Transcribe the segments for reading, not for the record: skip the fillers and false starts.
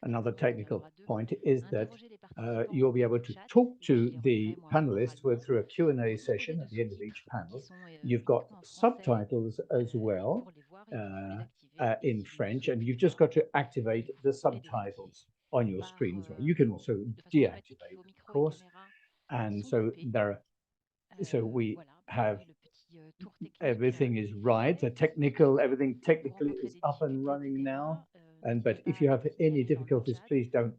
Another technical point is that you'll be able to talk to the panelists through a Q&A session at the end of each panel. You've got subtitles as well in French, and you've just got to activate the subtitles on your screen as well. You can also deactivate, of course. And so we have everything is right. Everything technically is up and running now. But if you have any difficulties, please don't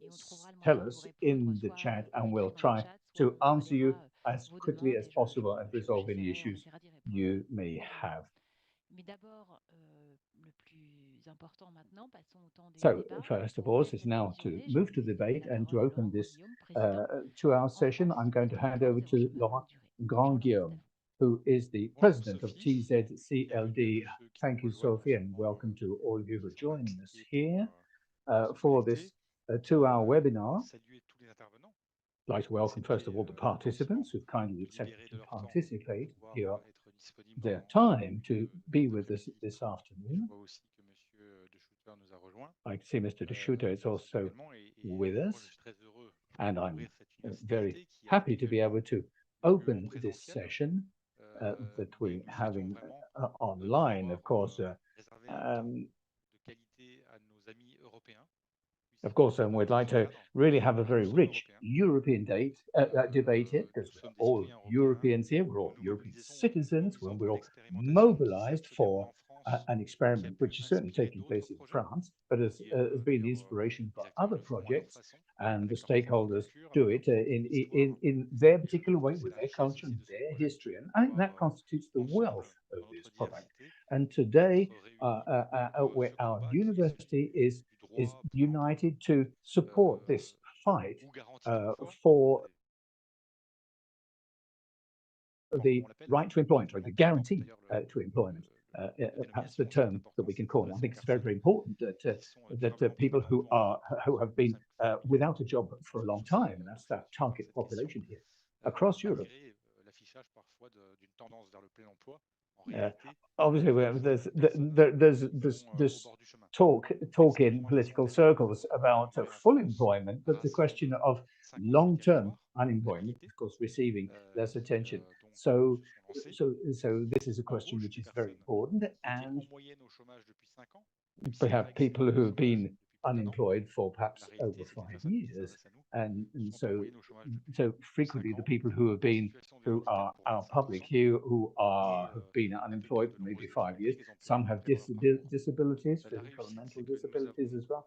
tell us in the chat, and we'll try to answer you as quickly as possible and resolve any issues you may have. So first of all, is now to move to the debate and to open this 2-hour session. I'm going to hand over to Laurent Grandguillaume, who is the president of TZCLD. Thank you, Sophie, and welcome to all of you who are joining us here for this 2-hour webinar. I'd like to welcome, first of all, the participants who've kindly accepted to participate here, their time to be with us this afternoon. I can see Mr. De Schutter is also with us, and I'm very happy to be able to open this session that we're having online, of course. Of course, and we'd like to really have a very rich European debate here, because we're all Europeans here, we're all European citizens, we're all mobilized for an experiment which is certainly taking place in France, but has been the inspiration for other projects, and the stakeholders do it in their particular way, with their culture and their history. And I think that constitutes the wealth of this product. And today, our university is united to support this fight for the right to employment, or the guarantee to employment. Perhaps the term that we can call it. I think it's very, very important that people who have been without a job for a long time, and that's that target population here across Europe. Obviously, there's talk in political circles about full employment, but the question of long-term unemployment, of course, receiving less attention. So this is a question which is very important, and we have people who have been unemployed for perhaps over 5 years, and so frequently the people who are our public here have been unemployed for maybe 5 years. Some have disabilities, physical and mental disabilities as well.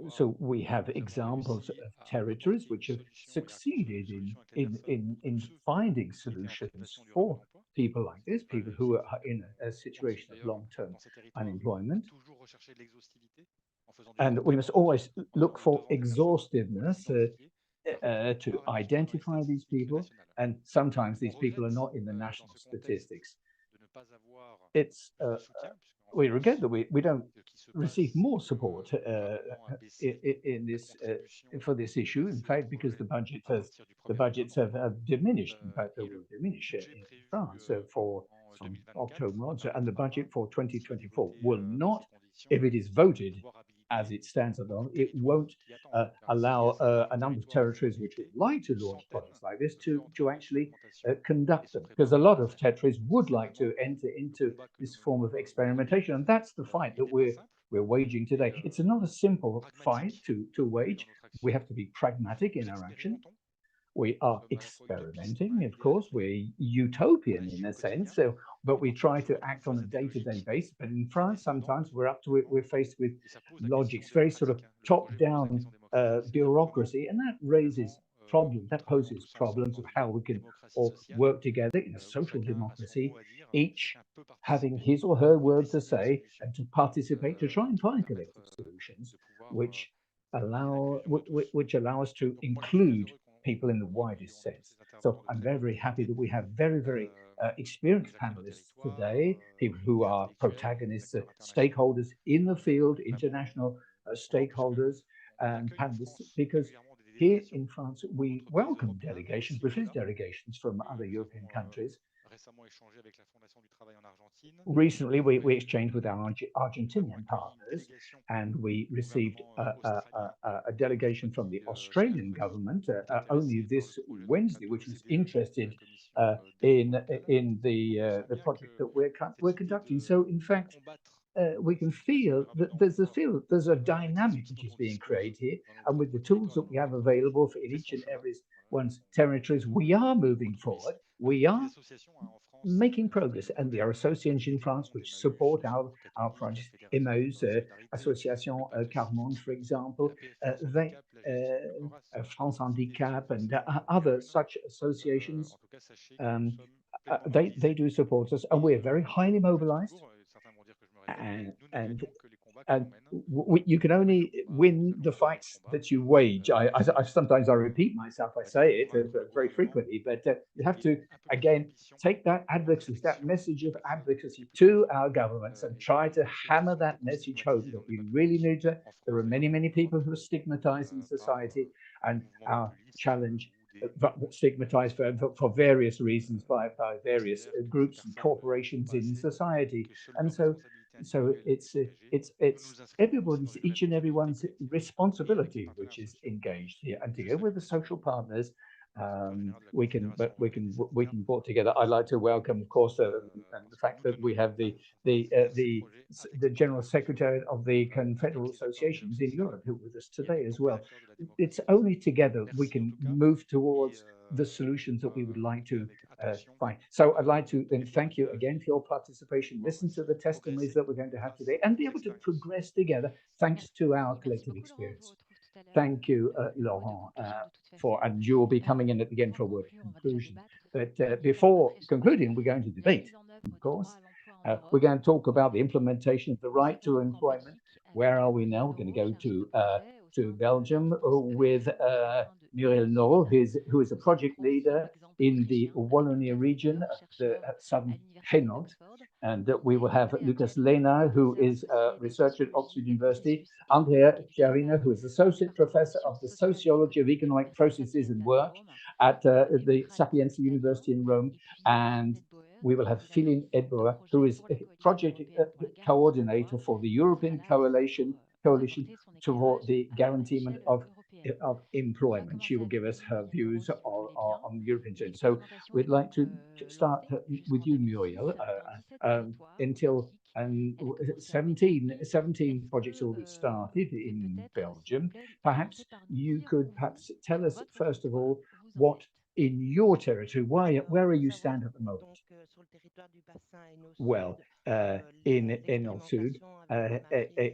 So we have examples of territories which have succeeded in finding solutions for people like this, people who are in a situation of long-term unemployment. And we must always look for exhaustiveness to identify these people, and sometimes these people are not in the national statistics. It's we regret that we don't receive more support in this for this issue. In fact, because the budgets have diminished. In fact, they will diminish in France from October on. And the budget for 2024 will not, if it is voted as it stands at the moment, it won't allow a number of territories which would like to launch projects like this to actually conduct them, because a lot of territories would like to enter into this form of experimentation, and that's the fight that we're waging today. It's not a simple fight to wage. We have to be pragmatic in our action. We are experimenting, of course. We're utopian in a sense, but we try to act on a day-to-day basis. But in France, sometimes we're faced with logics, very sort of top-down bureaucracy, and that raises problems. That poses problems of how we can all work together in a social democracy, each having his or her word to say and to participate, to try and find collective solutions which allow us to include people in the widest sense. So I'm very, very happy that we have very, very experienced panelists today, people who are protagonists, stakeholders in the field, international stakeholders and panelists, because here in France, we welcome delegations, British delegations from other European countries, Recently, we exchanged with our Argentinian partners, and we received a delegation from the Australian government only this Wednesday, which was interested in the project that we're conducting. So, in fact, we can feel that there's a dynamic which is being created here, and with the tools that we have available for each and every one's territories, we are moving forward. We are making progress, and there are associations in France which support our projects. Emmaüs, Association Carmonde, for example, they France Handicap and other such associations. Um, they do support us, and we're very highly mobilized. And you can only win the fights that you wage. I sometimes I repeat myself. I say it very frequently, but you have to again take that advocacy, that message of advocacy to our governments, and try to hammer that message home that we really need to. There are many people who are stigmatized in society, and our challenge stigmatized for various reasons by various groups and corporations in society, and so it's everybody's, each and everyone's responsibility which is engaged here, and together with the social partners, we can put together. I'd like to welcome, of course, and the fact that we have the General Secretary of the Confederal Associations in Europe who are with us today as well. It's only together we can move towards the solutions that we would like to find. So I'd like to then thank you again for your participation, listen to the testimonies that we're going to have today, and be able to progress together thanks to our collective experience. Thank you, Laurent, and you will be coming in at the end for a word of conclusion. But before concluding, we're going to debate, of course. We're going to talk about the implementation of the right to employment. Where are we now? We're going to go to Belgium with Muriel Noro, who is a project leader in the Wallonia region, the southern Hainaut. And we will have Lucas Lena, who is a researcher at Oxford University, Andrea Chiarina, who is Associate Professor of the Sociology of Economic Processes and Work at the Sapienza University in Rome, and we will have Philin Edborough, who is a project coordinator for the European Coalition for the guarantee of employment. She will give us her views on the European Union. So we'd like to start with you, Muriel, until 17 projects already started in Belgium. Perhaps you could tell us, first of all, what in your territory, where are you stand at the moment? Well, in Al Sud,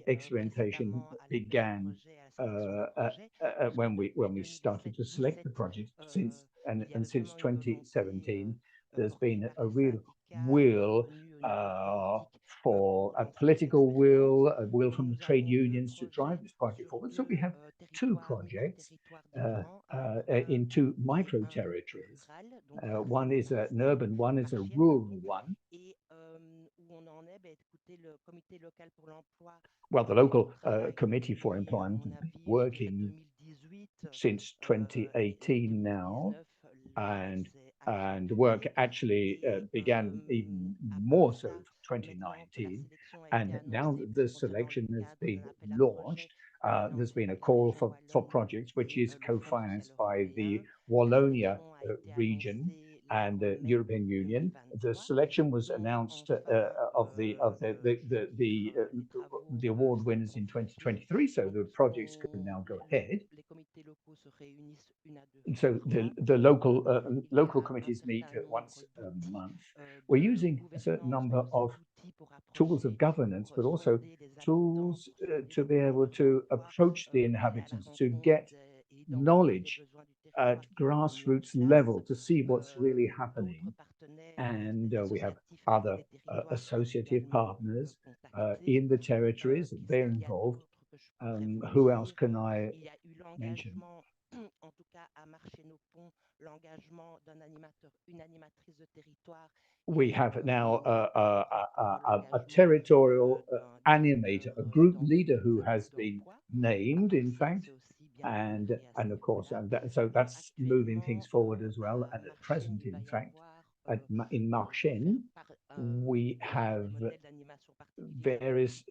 experimentation began when we started to select the project. Since 2017, there's been a real will for a political will, a will from the trade unions to drive this project forward. So we have two projects in two micro territories. One is an urban, one is a rural one. Well, the local committee for employment has been working since 2018 now, and the work actually began even more so from 2019, and now that the selection has been launched, there's been a call for projects which is co-financed by the Wallonia region and the European Union. The selection was announced of the award winners in 2023, so the projects can now go ahead. So the local committees meet once a month. We're using a certain number of tools of governance, but also tools to be able to approach the inhabitants, to get knowledge at grassroots level, to see what's really happening. And we have other associative partners in the territories, they're involved. Who else can I mention? We have now a territorial animator, a group leader who has been named, in fact, and of course, so that's moving things forward as well. And at present, in fact, in Marchienne, we have various.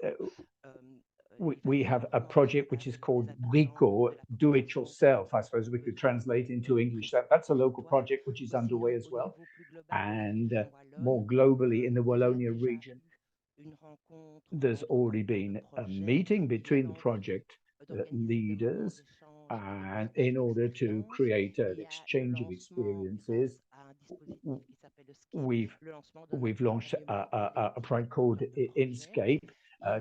We have a project which is called RICO, Do It Yourself. I suppose we could translate into English. That's a local project which is underway as well. And more globally in the Wallonia region, there's already been a meeting between the project leaders in order to create an exchange of experiences. We've launched a project called Inscape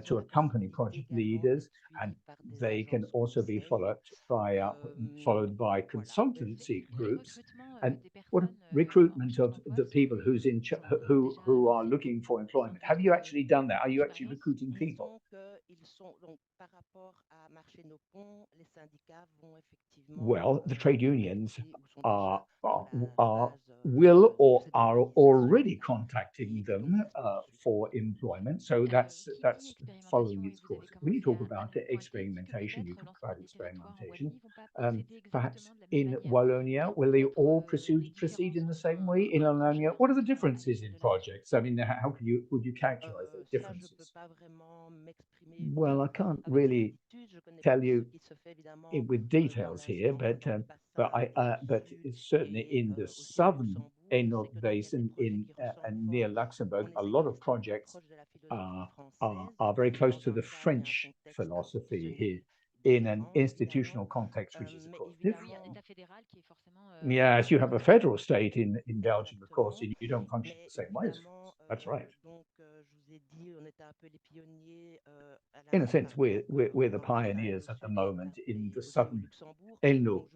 to accompany project leaders, and they can also be followed by consultancy groups. And what recruitment of the people who are looking for employment? Have you actually done that? Are you actually recruiting people? Well, the trade unions will or are already contacting them for employment. So that's following its course. When you talk about experimentation, you talk about experimentation. Perhaps in Wallonia, will they all proceed in the same way? In Wallonia, what are the differences in projects? I mean, how would you characterize those differences? Well, I can't really tell you with details here, but it's certainly in the southern Hainaut basin in and near Luxembourg, a lot of projects are very close to the French philosophy here in an institutional context, which is of course different. Yes, you have a federal state in Belgium, of course, and you don't function the same way as France. That's right. In a sense, we're the pioneers at the moment in the southern Hainaut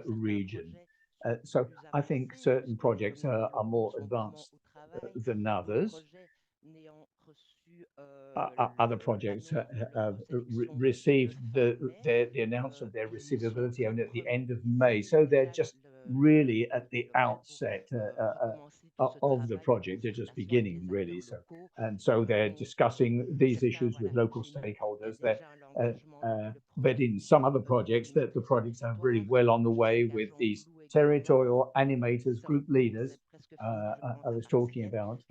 region. So I think certain projects are more advanced than others. Other projects have received the announcement of their receivability only at the end of May. So they're just really at the outset of the project. They're just beginning, really. So they're discussing these issues with local stakeholders. But in some other projects, the projects are really well on the way with these territorial animators, group leaders I was talking about.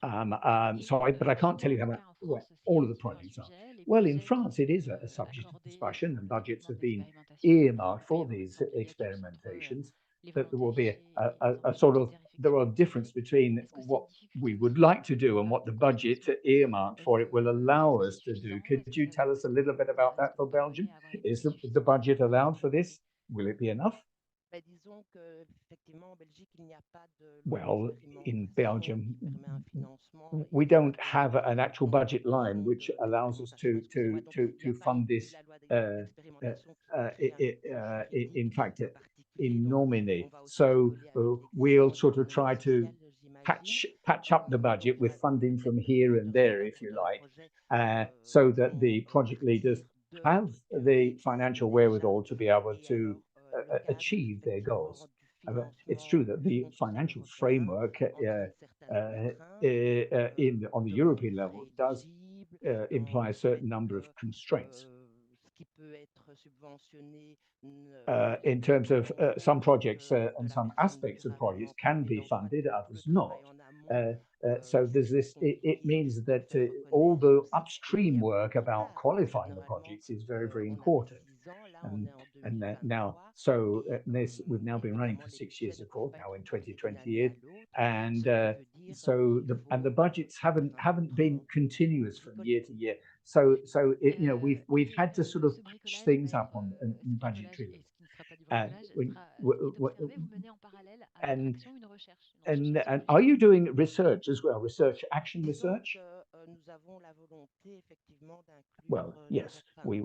But I can't tell you where all of the projects are. Well, in France, it is a subject of discussion, and budgets have been earmarked for these experimentations. That there will be a sort of difference between what we would like to do and what the budget earmarked for it will allow us to do. Could you tell us a little bit about that for Belgium? Is the budget allowed for this? Will it be enough? Well, in Belgium, we don't have an actual budget line which allows us to fund this. In fact, in nomine. So we'll sort of try to patch up the budget with funding from here and there, if you like, so that the project leaders have the financial wherewithal to be able to achieve their goals. It's true that the financial framework on the European level does imply a certain number of constraints. In terms of some projects and some aspects of projects can be funded, others not. So there's this. It means that all the upstream work about qualifying the projects is very, very important. Now, so we've now been running for 6 years, of course. Now in 2028, and the budgets haven't been continuous from year to year. So we've had to sort of patch things up on budgetary level. And are you doing research as well? Action research? Well, yes, we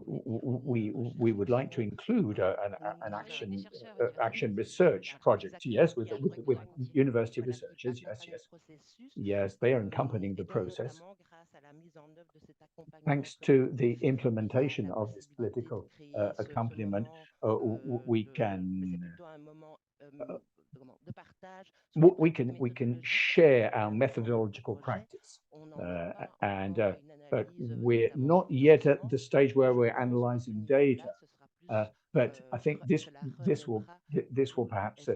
would like to include an action research project. Yes, with university researchers. Yes, they are accompanying the process. Thanks to the implementation of this political accompaniment, we can share our methodological practice, but we're not yet at the stage where we're analyzing data. but I think this will perhaps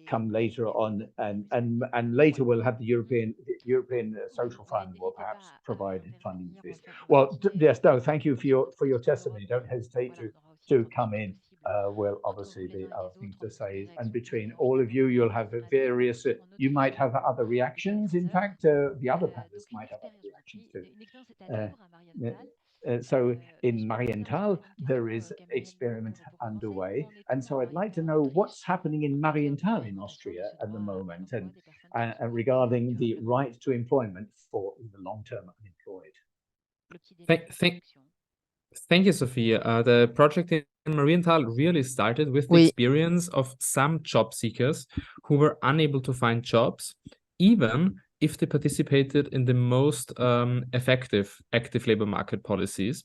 come later on, and later we'll have the European Social Fund will perhaps provide funding for this. Well, yes, no, thank you for your testimony. Don't hesitate to come in. Will obviously be other things to say, and between all of you, you'll have various. You might have other reactions. In fact, the other panelists might have other reactions too. So in Marienthal, there is experiment underway. And so I'd like to know what's happening in Marienthal in Austria at the moment, and regarding the right to employment for the long-term unemployed. Thank you, Sophia. The project in Marienthal really started with the experience of some job seekers who were unable to find jobs, even if they participated in the most effective active labor market policies.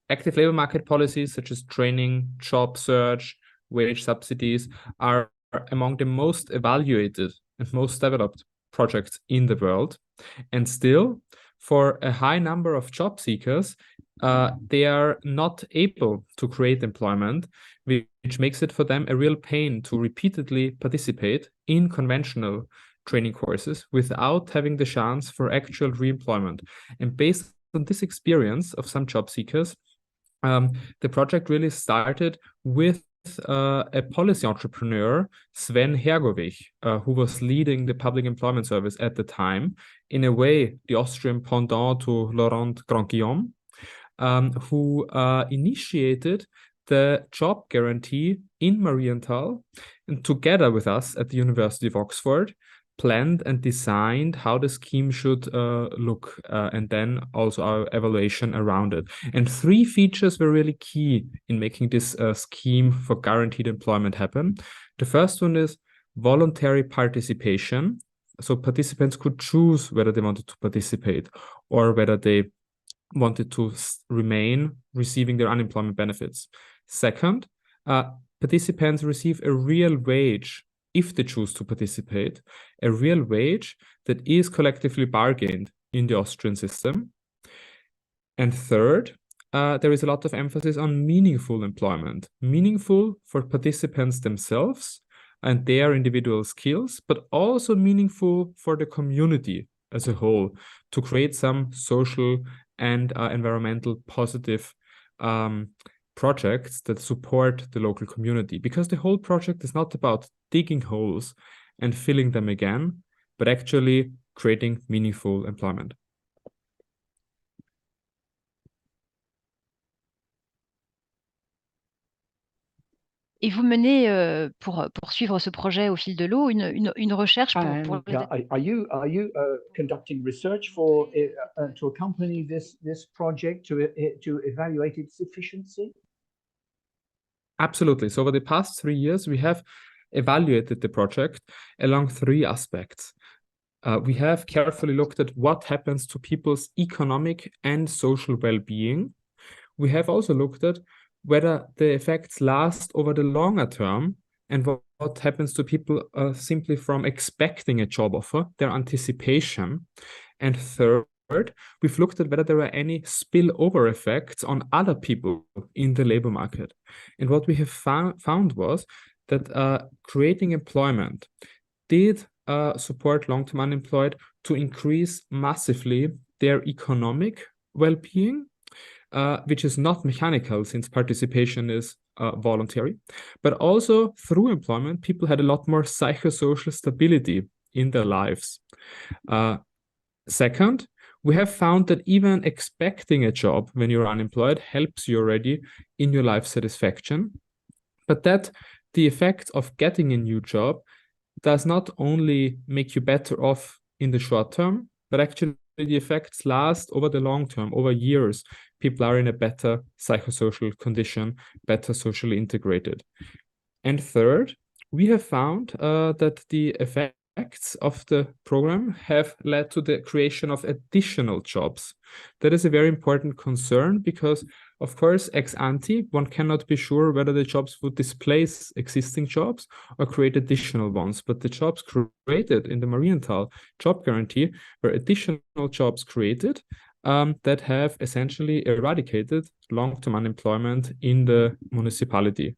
Active labor market policies such as training, job search, wage subsidies are among the most evaluated and most developed projects in the world. And still, for a high number of job seekers, they are not able to create employment, which makes it for them a real pain to repeatedly participate in conventional training courses without having the chance for actual re-employment. And based on this experience of some job seekers, the project really started with a policy entrepreneur, Sven Hergovich, who was leading the public employment service at the time, in a way the Austrian pendant to Laurent Grandguillaume, who initiated the job guarantee in Marienthal, and together with us at the University of Oxford, planned and designed how the scheme should look, and then also our evaluation around it. And 3 features were really key in making this scheme for guaranteed employment happen. The first one is voluntary participation. So participants could choose whether they wanted to participate or whether they wanted to remain receiving their unemployment benefits. Second, participants receive a real wage if they choose to participate, a real wage that is collectively bargained in the Austrian system. And third, there is a lot of emphasis on meaningful employment, meaningful for participants themselves and their individual skills, but also meaningful for the community as a whole, to create some social and environmental positive projects that support the local community. Because the whole project is not about digging holes and filling them again, but actually creating meaningful employment. Et vous menez, pour suivre ce projet au fil de l'eau, une recherche pour are you conducting research for to accompany this project to evaluate its efficiency? Absolutely. So over the past 3 years, we have evaluated the project along 3 aspects. We have carefully looked at what happens to people's economic and social well-being. We have also looked at whether the effects last over the longer term and what happens to people simply from expecting a job offer, their anticipation. And third, we've looked at whether there are any spillover effects on other people in the labor market. And what we have found was that creating employment did support long-term unemployed to increase massively their economic well-being, which is not mechanical since participation is voluntary, but also through employment, people had a lot more psychosocial stability in their lives. Second, we have found that even expecting a job when you're unemployed helps you already in your life satisfaction, but that the effect of getting a new job does not only make you better off in the short term, but actually the effects last over the long term, over years. People are in a better psychosocial condition, better socially integrated. And third, we have found that the effects of the program have led to the creation of additional jobs. That is a very important concern because, of course, ex ante, one cannot be sure whether the jobs would displace existing jobs or create additional ones. But the jobs created in the Marienthal job guarantee were additional jobs created that have essentially eradicated long-term unemployment in the municipality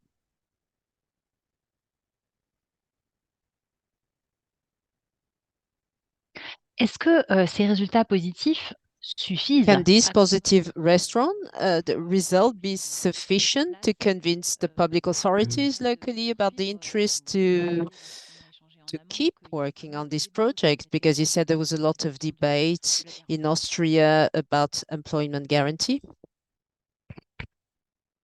Est-ce que ces résultats positifs suffisent Can this à positive the result be sufficient to convince the public authorities locally about the interest to keep working on this project? Because you said there was a lot of debate in Austria about employment guarantee.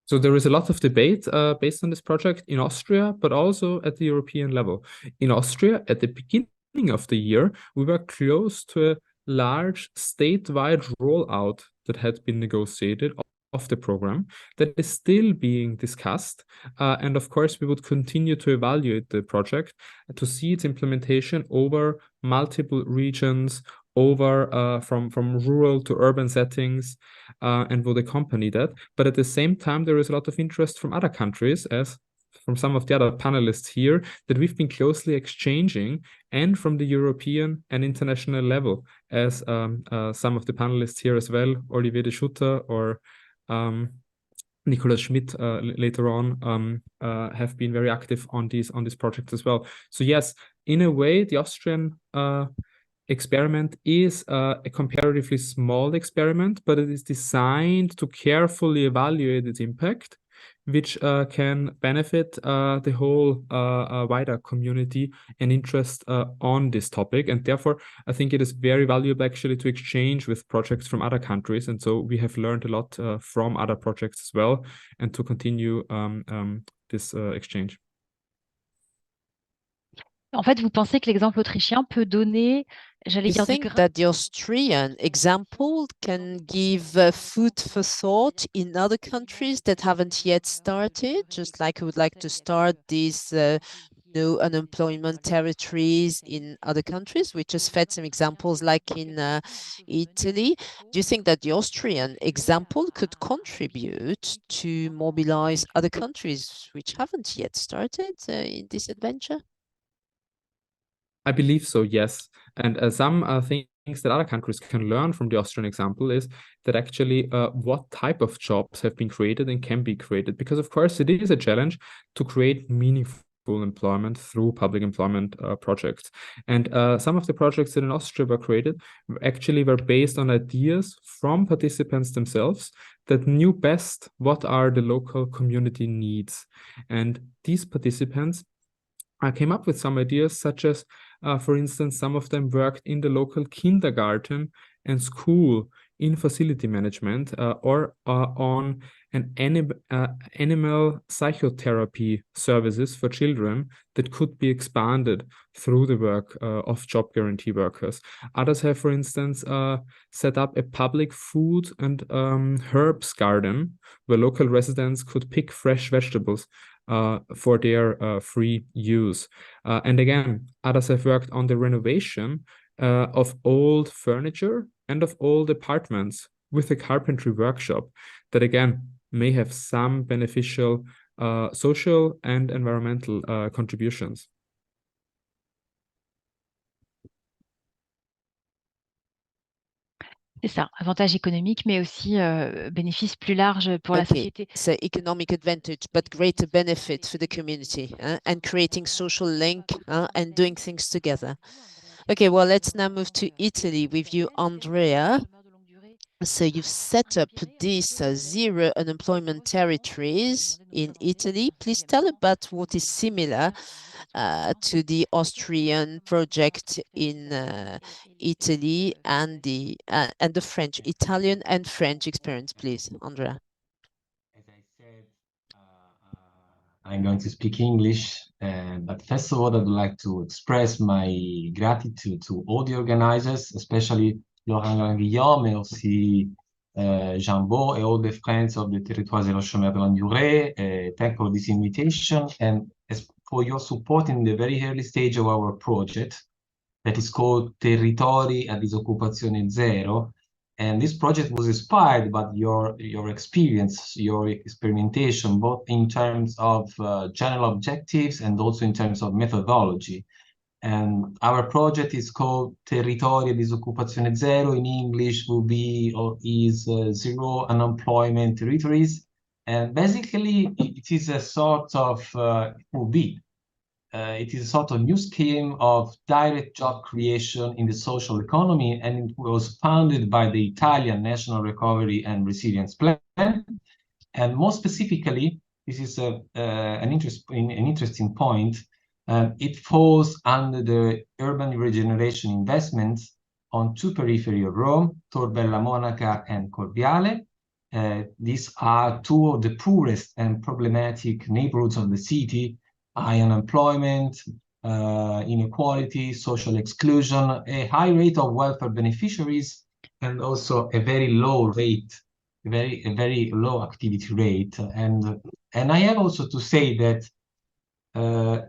So there is a lot of debate based on this project in Austria, but also at the European level. In Austria, at the beginning of the year, we were close to a large statewide rollout that had been negotiated of the program that is still being discussed. And of course, we would continue to evaluate the project to see its implementation over multiple regions, over from rural to urban settings, and would accompany that. But at the same time, there is a lot of interest from other countries, as from some of the other panelists here, that we've been closely exchanging, and from the European and international level, as some of the panelists here as well, Olivier de Schutter or Nicolas Schmit later on have been very active on these projects as well. So yes, in a way, the Austrian experiment is a comparatively small experiment, but it is designed to carefully evaluate its impact, which can benefit the whole wider community and interest on this topic. And therefore, I think it is very valuable actually to exchange with projects from other countries. And so we have learned a lot from other projects as well, and to continue this exchange. En fait, vous pensez que l'exemple autrichien peut donner, j'allais You dire, du think grain that the Austrian example can give food for thought in other countries that haven't yet started, just like we would like to start these no unemployment territories in other countries? We just fed some examples like in Italy. Do you think that the Austrian example could contribute to mobilize other countries which haven't yet started in this adventure? I believe so, yes. And some things that other countries can learn from the Austrian example is that actually what type of jobs have been created and can be created. Because of course it is a challenge to create meaningful employment through public employment projects. And some of the projects that in Austria were created actually were based on ideas from participants themselves that knew best what are the local community needs. And these participants came up with some ideas, such as, for instance, some of them worked in the local kindergarten and school in facility management, or on an animal psychotherapy services for children that could be expanded through the work of job guarantee workers. Others have, for instance, set up a public food and herbs garden where local residents could pick fresh vegetables for their free use. And again, others have worked on the renovation of old furniture and of old apartments with a carpentry workshop that again may have some beneficial social and environmental contributions. C'est ça, avantage économique, mais aussi bénéfice plus large pour la société. So economic advantage, but greater benefit for the community, and creating social link and doing things together. Okay, well, let's now move to Italy with you, Andrea. So you've set up these zero unemployment territories in Italy. Please tell about what is similar to the Austrian project in Italy and the French, Italian and French experience, please, Andrea. As I said, I'm going to speak English, but first of all, I'd like to express my gratitude to all the organizers, especially Laurent Grandguillaume, mais aussi Jean-Beau, and all the friends of the Territoire Zéro Chômeur de Longue Durée. Thank you for this invitation and for your support in the very early stage of our project that is called Territori a Disoccupazione Zero. And this project was inspired by your experience, your experimentation, both in terms of general objectives and also in terms of methodology. And our project is called Territorio di Disoccupazione Zero. In English will be or is Zero Unemployment Territories. And basically, it is a sort of, it will be it is a sort of new scheme of direct job creation in the social economy, and it was founded by the Italian National Recovery and Resilience Plan. And more specifically, this is an interesting point. It falls under the urban regeneration investments on two periphery of Rome, Tor Bella Monaca and Corviale. These are two of the poorest and problematic neighborhoods of the city. High unemployment, inequality, social exclusion, a high rate of welfare beneficiaries, and also a very low rate, a very low activity rate. And I have also to say that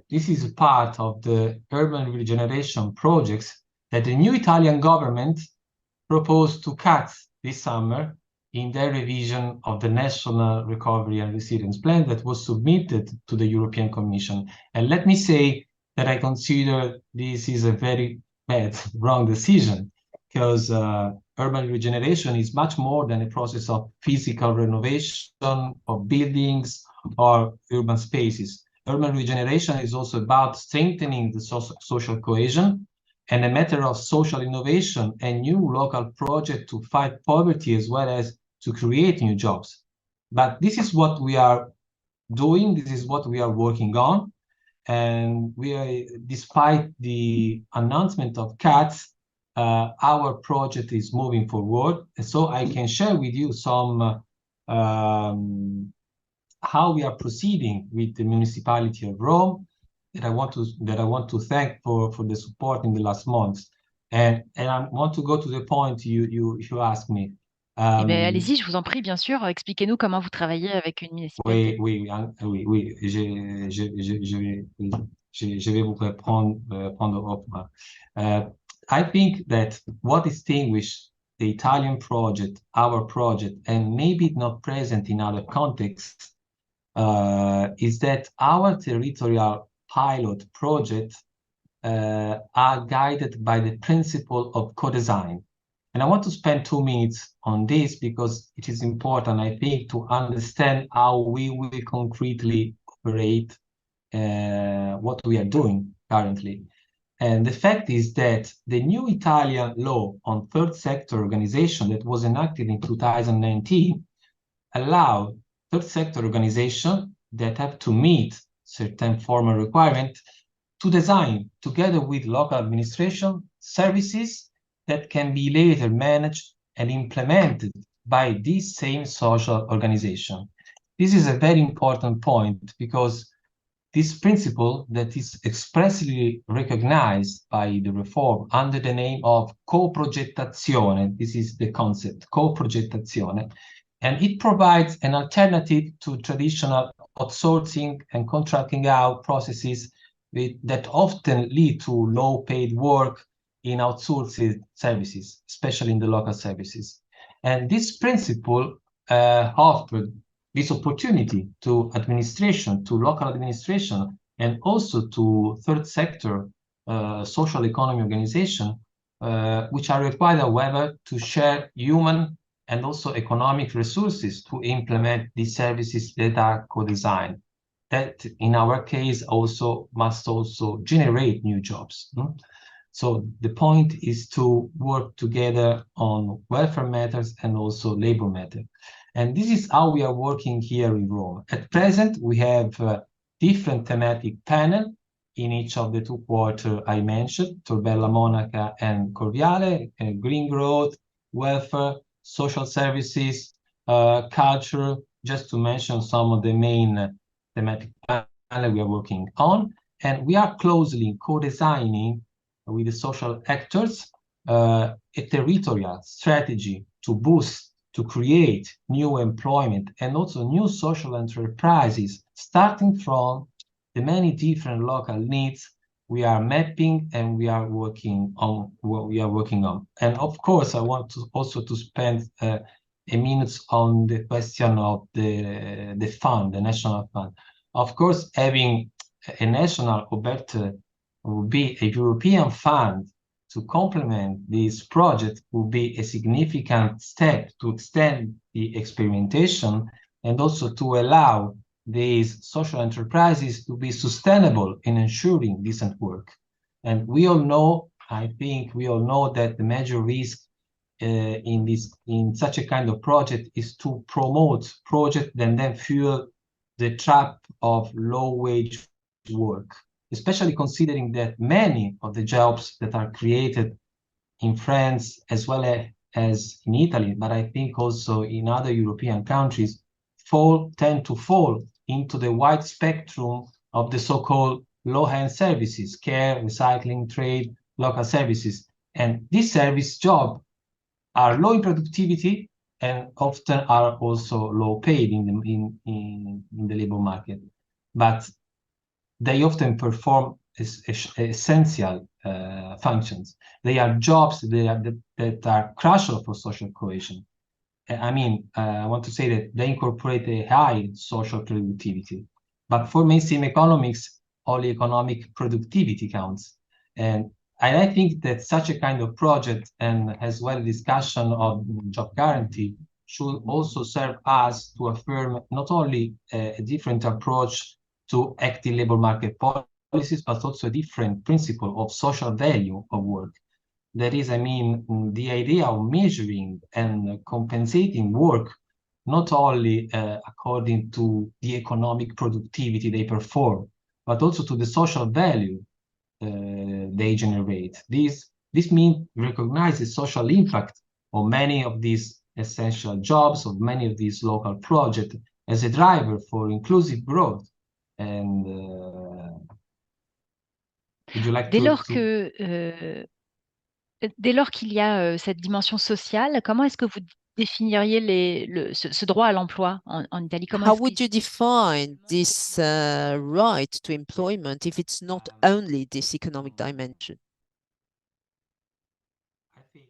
this is part of the urban regeneration projects that the new Italian government proposed to cut this summer in their revision of the National Recovery and Resilience Plan that was submitted to the European Commission. And let me say that I consider this is a very bad, wrong decision, because urban regeneration is much more than a process of physical renovation of buildings or urban spaces. Urban regeneration is also about strengthening the social cohesion and a matter of social innovation and new local projects to fight poverty as well as to create new jobs. But this is what we are doing, this is what we are working on. And we are, despite the announcement of cuts, our project is moving forward. And so I can share with you some how we are proceeding with the municipality of Rome, that I want to thank for the support in the last months. And I want to go to the point you asked me. Eh bien, allez-y, je vous en prie, bien sûr. Expliquez-nous comment vous travaillez avec une municipalité. Oui, je vais vous répondre. I think that what distinguishes the Italian project, our project, and maybe not present in other contexts, is that our territorial pilot projects are guided by the principle of co-design. And I want to spend 2 minutes on this because it is important, I think, to understand how we will concretely operate what we are doing currently. And the fact is that the new Italian law on third sector organization that was enacted in 2019 allowed third sector organizations that have to meet certain formal requirements to design, together with local administration, services that can be later managed and implemented by this same social organization. This is a very important point because this principle that is expressly recognized by the reform under the name of coprogettazione, this is the concept, coprogettazione, and it provides an alternative to traditional outsourcing and contracting out processes that often lead to low-paid work in outsourced services, especially in the local services. And this principle offered this opportunity to administration, to local administration, and also to third sector social economy organization, which are required, however, to share human and also economic resources to implement these services that are co-designed. That, in our case, also must also generate new jobs. So the point is to work together on welfare matters and also labor matters. And this is how we are working here in Rome. At present, we have different thematic panels in each of the 2 quarters I mentioned, Tor Bella Monaca and Corviale, green growth, welfare, social services, culture, just to mention some of the main thematic panels we are working on. And we are closely co-designing with the social actors a territorial strategy to boost, to create new employment and also new social enterprises, starting from the many different local needs we are mapping and we are working on. And of course, I want to also to spend a minute on the question of the fund, the national fund. Of course, having a national or better would be a European fund to complement this project would be a significant step to extend the experimentation and also to allow these social enterprises to be sustainable in ensuring decent work. And we all know, I think we all know that the major risk in such a kind of project is to promote projects that then fuel the trap of low-wage work, especially considering that many of the jobs that are created in France as well as in Italy, but I think also in other European countries, tend to fall into the wide spectrum of the so-called low-end services, care, recycling, trade, local services. And these service jobs are low in productivity and often are also low paid in the labor market. But they often perform essential functions. They are jobs that are crucial for social cohesion. I mean, I want to say that they incorporate a high social productivity. But for mainstream economics, only economic productivity counts. And I think that such a kind of project, and as well discussion of job guarantee, should also serve us to affirm not only a different approach to active labor market policies, but also a different principle of social value of work. That is, I mean, the idea of measuring and compensating work not only according to the economic productivity they perform, but also to the social value they generate. This means recognize the social impact of many of these essential jobs, of many of these local projects, as a driver for inclusive growth. And would you like Dès to... lors dès lors qu'il y a cette dimension sociale, comment est-ce que vous définiriez ce droit à l'emploi en Italie? How would you define this right to employment if it's not only this economic dimension? I think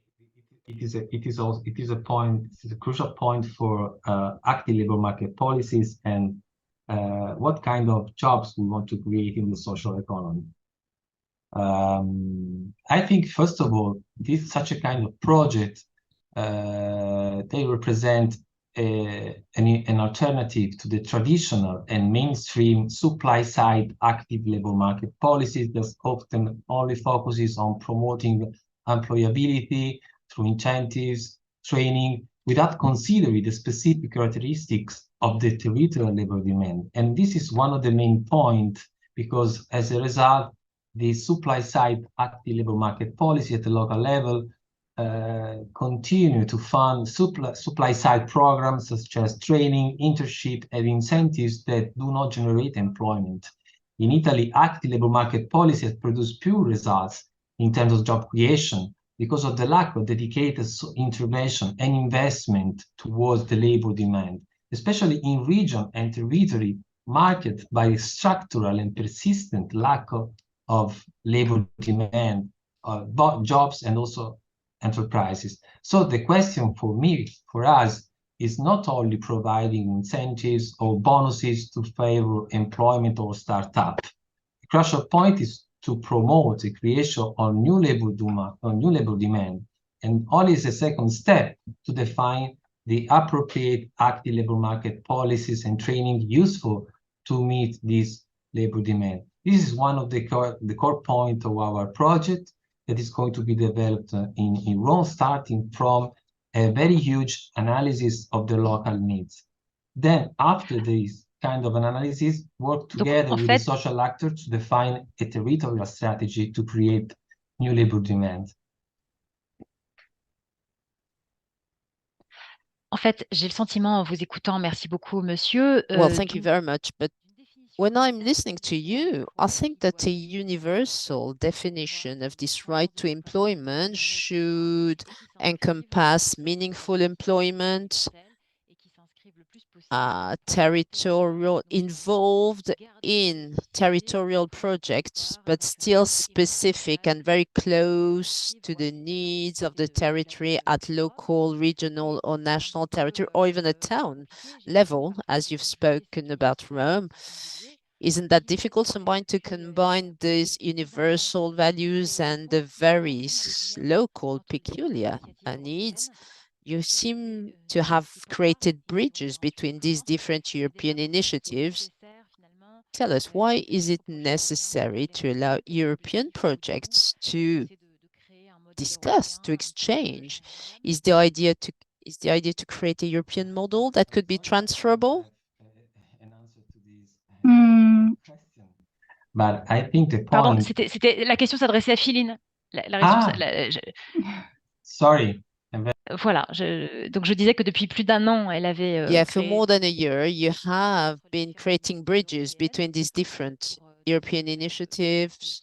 it is a crucial point for active labor market policies and what kind of jobs we want to create in the social economy. I think, first of all, such a kind of project, they represent an alternative to the traditional and mainstream supply-side active labor market policies that often only focuses on promoting employability through incentives, training, without considering the specific characteristics of the territorial labor demand. And this is one of the main points, because as a result, the supply-side active labor market policy at the local level continue to fund supply-side programs such as training, internship, and incentives that do not generate employment. In Italy, active labor market policy has produced poor results in terms of job creation because of the lack of dedicated intervention and investment towards the labor demand, especially in region and territory marked by structural and persistent lack of labor demand, jobs, and also enterprises. So the question for us, is not only providing incentives or bonuses to favor employment or startup. The crucial point is to promote the creation of new labor demand, and only as a second step to define the appropriate active labor market policies and training useful to meet this labor demand. This is one of the core point of our project that is going to be developed in Rome, starting from a very huge analysis of the local needs. Then, after this kind of analysis, work together with the social actors to define a territorial strategy to create new labor demand. En fait, j'ai le sentiment en vous écoutant, merci beaucoup, monsieur. Well, thank you very much. But when I'm listening to you, I think that a universal definition of this right to employment should encompass meaningful employment, territorial involved in territorial projects, but still specific and very close to the needs of the territory at local, regional, or national territory, or even a town level, as you've spoken about Rome. Isn't that difficult to combine these universal values and the very local peculiar needs? you seem to have created bridges between these different European initiatives. Tell us, why is it necessary to allow European projects to discuss, to exchange? Is the idea to create a European model that could be transferable? An answer to this question. But I think the Pardon, point. c'était la question s'adressait à Philine. La réponse, Sorry. Voilà, donc je disais que depuis plus d'un an, elle avait Yeah, for more than a year, you have been creating bridges between these different European initiatives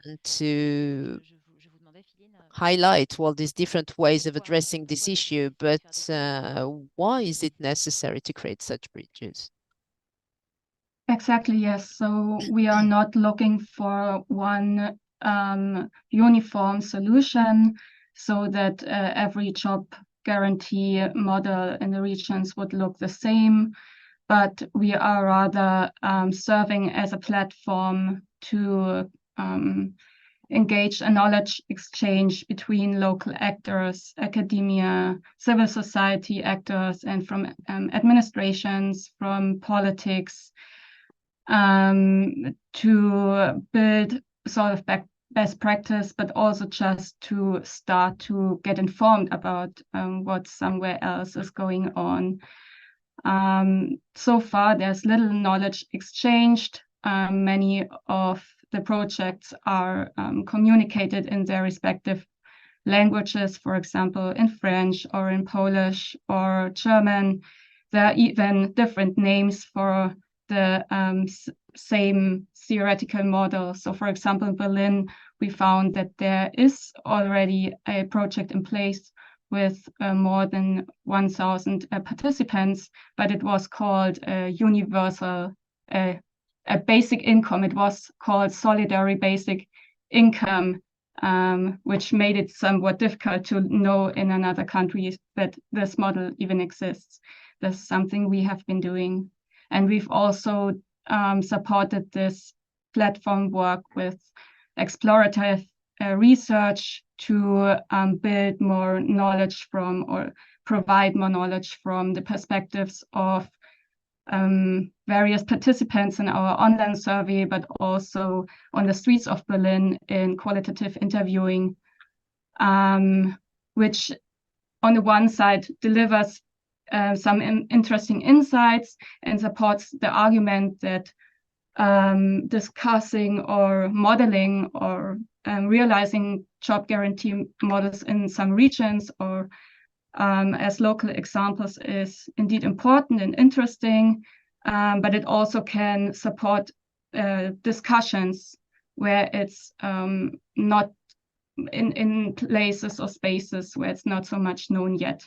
and to highlight all these different ways of addressing this issue. But why is it necessary to create such bridges? Exactly, yes. So we are not looking for one uniform solution so that every job guarantee model in the regions would look the same, but we are rather serving as a platform to engage a knowledge exchange between local actors, academia, civil society actors, and from administrations, from politics, to build sort of best practice, but also just to start to get informed about what somewhere else is going on. So far, there's little knowledge exchanged. Many of the projects are communicated in their respective languages, for example, in French or in Polish or German. There are even different names for the same theoretical model. So, for example, in Berlin, we found that there is already a project in place with more than 1,000 participants, but it was called universal, a basic income. It was called Solidary Basic Income, which made it somewhat difficult to know in another country that this model even exists. That's something we have been doing. And we've also supported this platform work with explorative research to build more knowledge from, or provide more knowledge from, the perspectives of various participants in our online survey, but also on the streets of Berlin in qualitative interviewing, which on the one side delivers some interesting insights and supports the argument that discussing or modeling or realizing job guarantee models in some regions or as local examples is indeed important and interesting, but it also can support discussions where it's not in places or spaces where it's not so much known yet.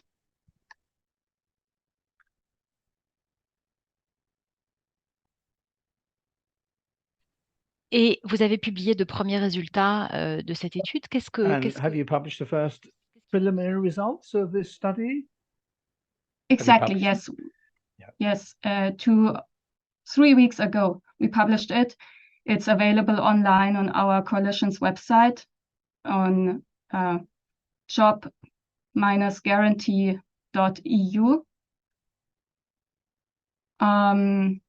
Et vous avez publié de premiers résultats de cette étude. Have you published the first preliminary results of this study? Exactly, yes. Yeah. Yes, 3 weeks ago, we published it. It's available online on our coalition's website on job-guarantee.eu. And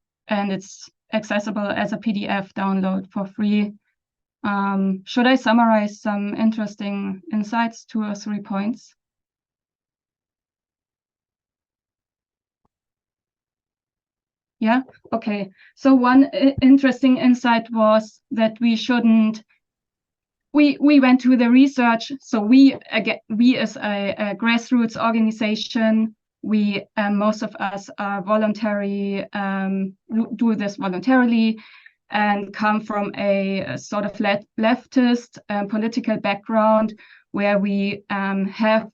it's accessible as a PDF download for free. Should I summarize some interesting insights, 2 or 3 points? Yeah, okay. So one interesting insight was that we went to the research. So we as a grassroots organization, most of us are voluntary, do this voluntarily, and come from a sort of leftist political background where we have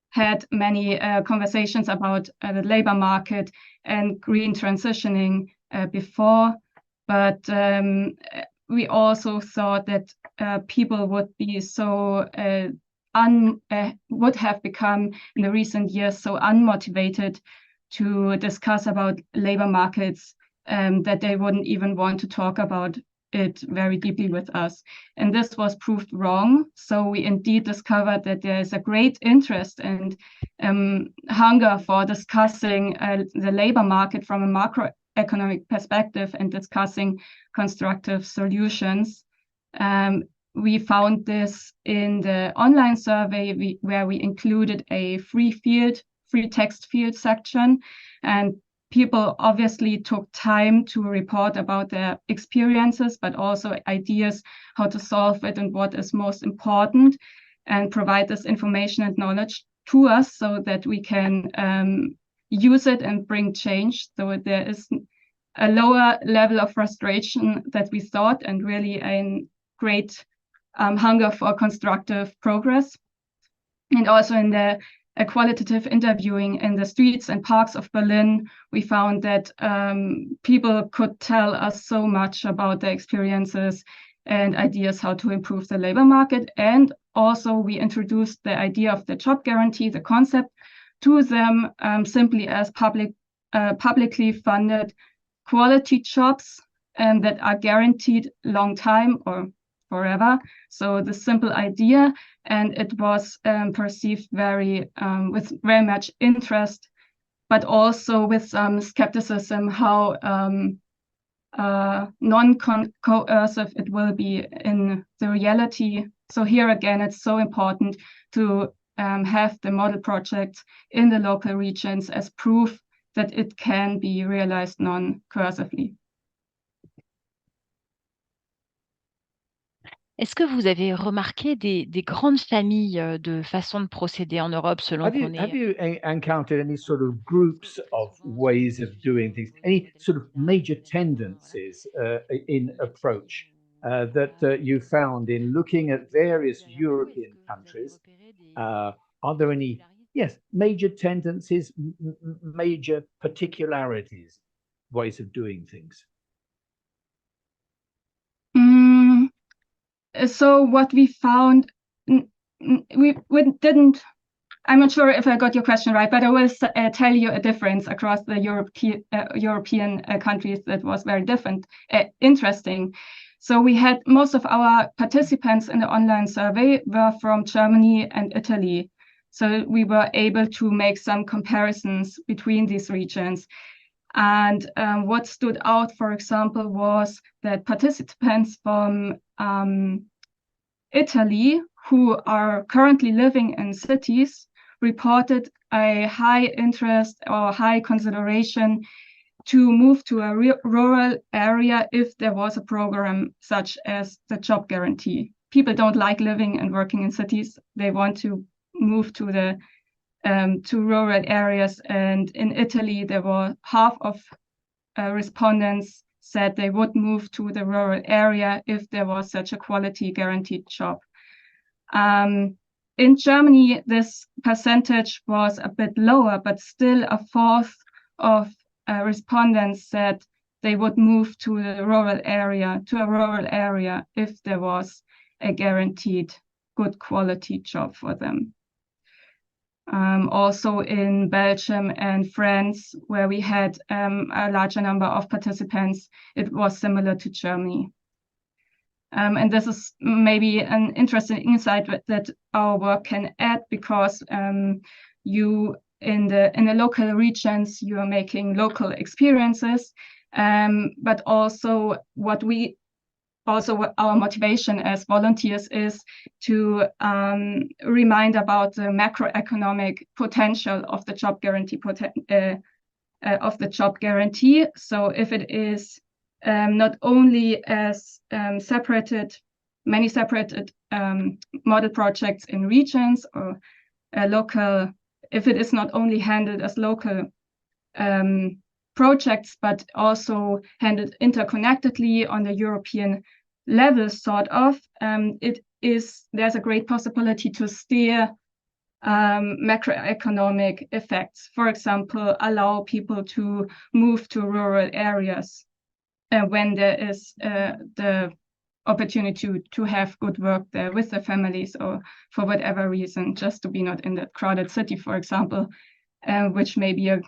had many conversations about the labor market and green transitioning before, but we also thought that people would be so would have become in the recent years so unmotivated to discuss about labor markets that they wouldn't even want to talk about it very deeply with us. And this was proved wrong. So we indeed discovered that there is a great interest and hunger for discussing the labor market from a macroeconomic perspective and discussing constructive solutions. We found this in the online survey where we included a free text field section, and people obviously took time to report about their experiences, but also ideas how to solve it and what is most important, and provide this information and knowledge to us so that we can use it and bring change. So there is a lower level of frustration that we thought, and really a great hunger for constructive progress. And also in the qualitative interviewing in the streets and parks of Berlin, we found that people could tell us so much about their experiences and ideas how to improve the labor market. And also we introduced the idea of the job guarantee, the concept, to them simply as publicly funded quality jobs and that are guaranteed long time or forever. So the simple idea, and it was perceived with very much interest, but also with some skepticism how non-coercive it will be in the reality. So here again, it's so important to have the model projects in the local regions as proof that it can be realized non-coercively. Est-ce que vous avez remarqué des grandes familles de façons de procéder en Europe selon qu'on est... Have you encountered any sort of groups of ways of doing things, any sort of major tendencies in approach that you found in looking at various European countries? Are there any, major tendencies, major particularities, ways of doing things? So what we found, we didn't, I'm not sure if I got your question right, but I will tell you a difference across the European countries that was very different, interesting. So we had most of our participants in the online survey were from Germany and Italy. So we were able to make some comparisons between these regions. And what stood out, for example, was that participants from Italy who are currently living in cities reported a high interest or high consideration to move to a rural area if there was a program such as the job guarantee. People don't like living and working in cities. They want to move to the to rural areas. And in Italy, there were half of respondents said they would move to the rural area if there was such a quality guaranteed job. In Germany, this percentage was a bit lower, but still a fourth of respondents said they would move to a rural area if there was a guaranteed good quality job for them. Also in Belgium and France, where we had a larger number of participants, it was similar to Germany. And this is maybe an interesting insight that our work can add, because you in the local regions, you are making local experiences, but also what our motivation as volunteers is to remind about the macroeconomic potential of the job guarantee. So if it is not only as many separated model projects in regions or local, if it is not only handled as local projects, but also handled interconnectedly on the European level, sort of, there's a great possibility to steer macroeconomic effects. For example, allow people to move to rural areas when there is the opportunity to have good work there with the families, or for whatever reason, just to be not in that crowded city, for example, which may be a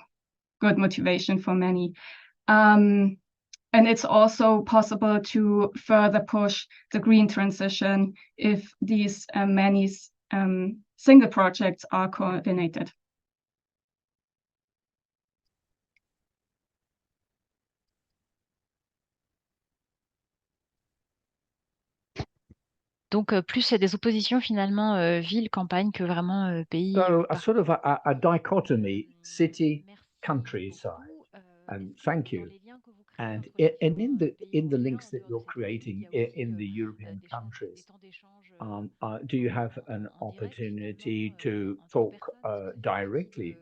good motivation for many. and it's also possible to further push the green transition if these many single projects are coordinated. Donc, plus des oppositions finalement ville-campagne que vraiment pays. So a sort of a dichotomy, city, countryside. And thank you. And in the links that you're creating in the European countries, do you have an opportunity to talk directly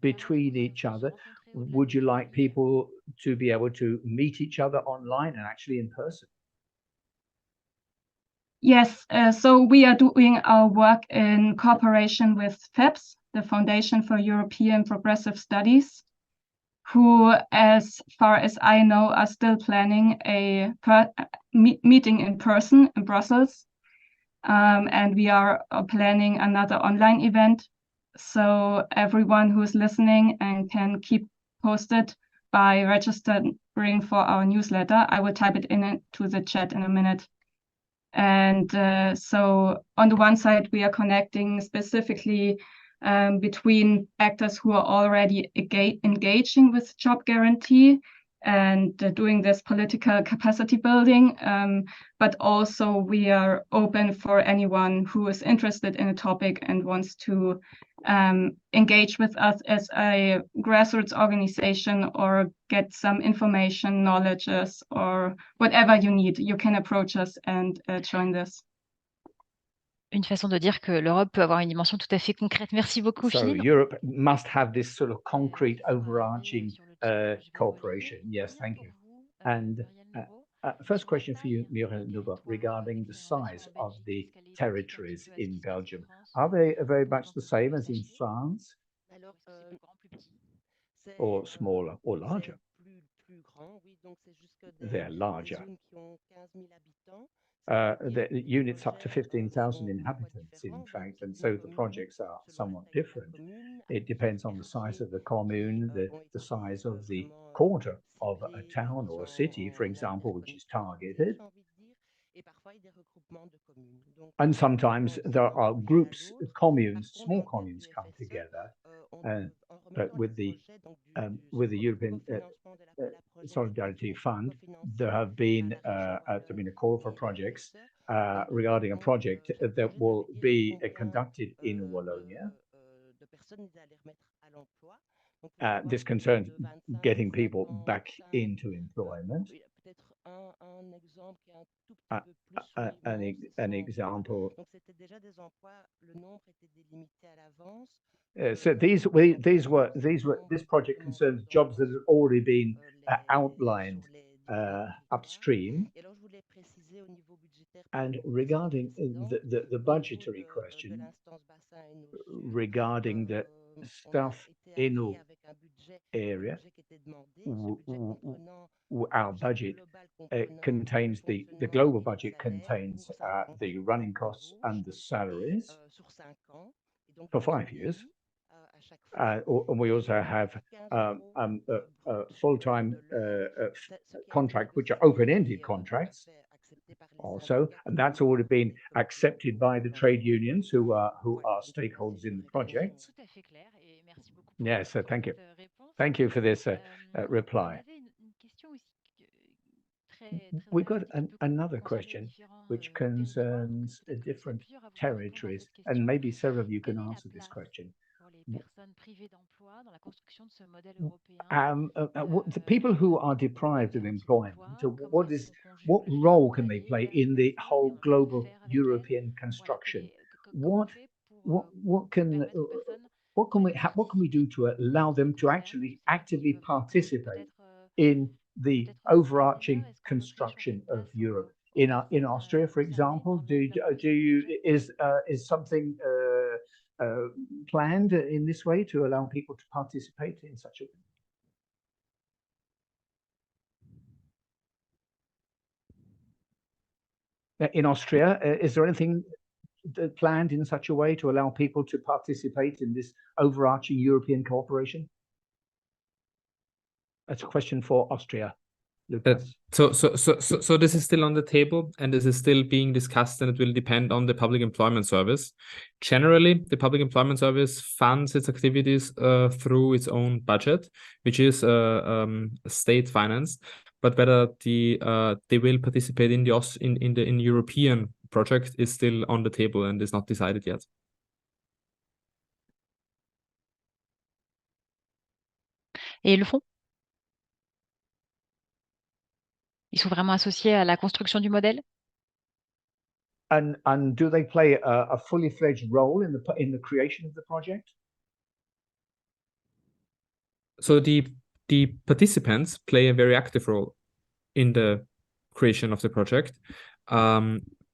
between each other? Would you like people to be able to meet each other online and actually in person? Yes, so we are doing our work in cooperation with FEPS, the Foundation for European Progressive Studies, who, as far as I know, are still planning a meeting in person in Brussels. And we are planning another online event. So everyone who is listening and can keep posted by registering for our newsletter. I will type it into the chat in a minute. And so on the one side, we are connecting specifically between actors who are already engaging with job guarantee and doing this political capacity building. But also we are open for anyone who is interested in a topic and wants to engage with us as a grassroots organization or get some information, knowledges, or whatever you need. You can approach us and join this. Une façon de dire que l'Europe peut avoir une dimension tout à fait concrète. Merci beaucoup, So Philippe. Europe must have this sort of concrete overarching cooperation. Yes, thank you. And first question for you, Muriel Nouba, regarding the size of the territories in Belgium. Are they very much the same as in France? Or smaller or larger? They're larger. The units up to 15,000 inhabitants, in fact, and so the projects are somewhat different. It depends on the size of the commune, the size of the quarter of a town or a city, for example, which is targeted. And sometimes there are groups, communes, small communes come together, but with the European Solidarity Fund, there have been a call for projects regarding a project that will be conducted in Wallonia. This concerns getting people back into employment. An example. So this project concerns jobs that have already been outlined upstream. And regarding the budgetary question, regarding the South Eno area, our budget contains the global budget contains the running costs and the salaries for 5 years. And we also have a full-time contract, which are open-ended contracts also, and that's already been accepted by the trade unions who are stakeholders in the project. Yes, thank you. Thank you for this reply. We've got another question which concerns different territories, and maybe several of you can answer this question. The people who are deprived of employment, what role can they play in the whole global European construction? What can we do to allow them to actually actively participate in the overarching construction of Europe? In Austria, for example, is something planned in this way to allow people to participate in such a way? In Austria, is there anything planned in such a way to allow people to participate in this overarching European cooperation? That's a question for Austria, Lucas. So this is still on the table, and this is still being discussed, and it will depend on the Public Employment Service. Generally, the Public Employment Service funds its activities through its own budget, which is state financed. But whether they will participate in the European project is still on the table and is not decided yet. Et le fonds? Ils sont vraiment associés à la construction du modèle? And do they play a fully fledged role in the creation of the project? So the participants play a very active role in the creation of the project,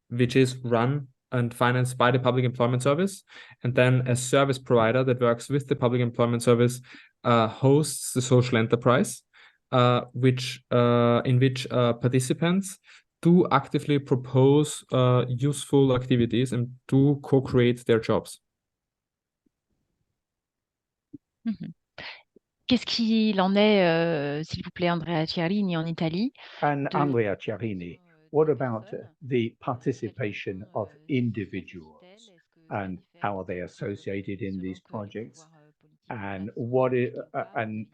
which is run and financed by the Public Employment Service. And then a service provider that works with the Public Employment Service hosts the social enterprise, in which participants do actively propose useful activities and do co-create their jobs. Mm-hmm. Qu'est-ce qu'il en est, s'il vous plaît, Andrea Ciarini, en Italie? And Andrea Ciarini, what about the participation of individuals and how are they associated in these projects? And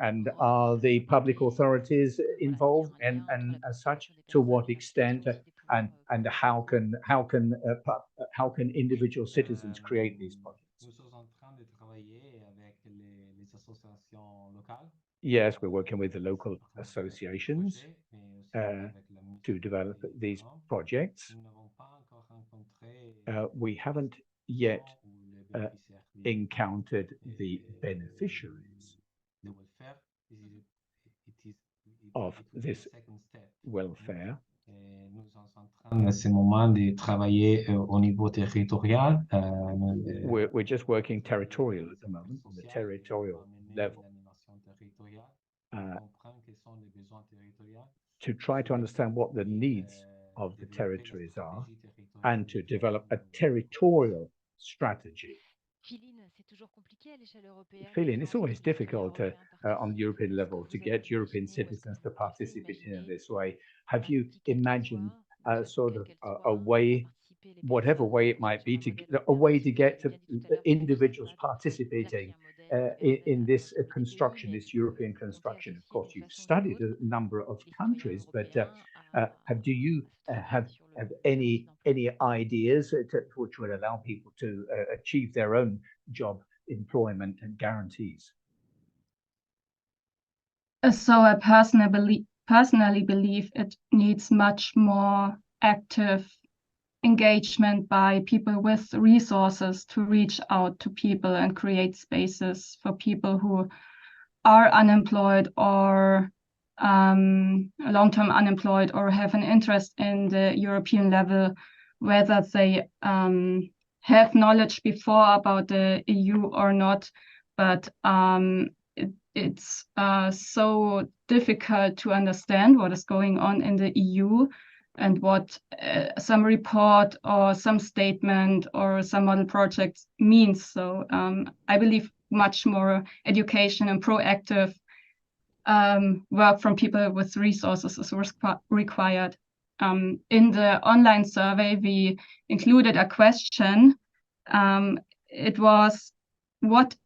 and are the public authorities involved, and as such, to what extent, and how can individual citizens create these projects? Yes, we're working with the local associations to develop these projects. We haven't yet encountered the beneficiaries of this welfare. We're just working territorial at the moment, on the territorial level, to try to understand what the needs of the territories are and to develop a territorial strategy. Philine, it's always difficult on the European level to get European citizens to participate in this way. Have you imagined sort of a way, whatever way it might be, a way to get to individuals participating in this construction, this European construction? Of course, you've studied a number of countries, but do you have any ideas which would allow people to achieve their own job employment and guarantees? So I personally believe it needs much more active engagement by people with resources to reach out to people and create spaces for people who are unemployed or long-term unemployed or have an interest in the European level, whether they have knowledge before about the EU or not. But it's so difficult to understand what is going on in the EU and what some report or some statement or some model project means. So I believe much more education and proactive work from people with resources is required. In the online survey, we included a question. It was, what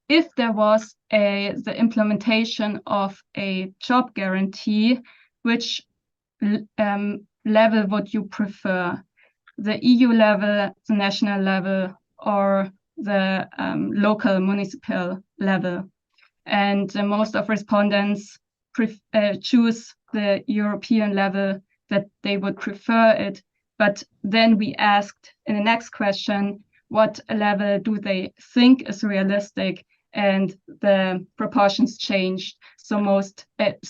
if there was the implementation of a job guarantee, which level would you prefer? The EU level, the national level, or the local municipal level? And most of respondents choose the European level, that they would prefer it. But then we asked in the next question, what level do they think is realistic? And the proportions changed. So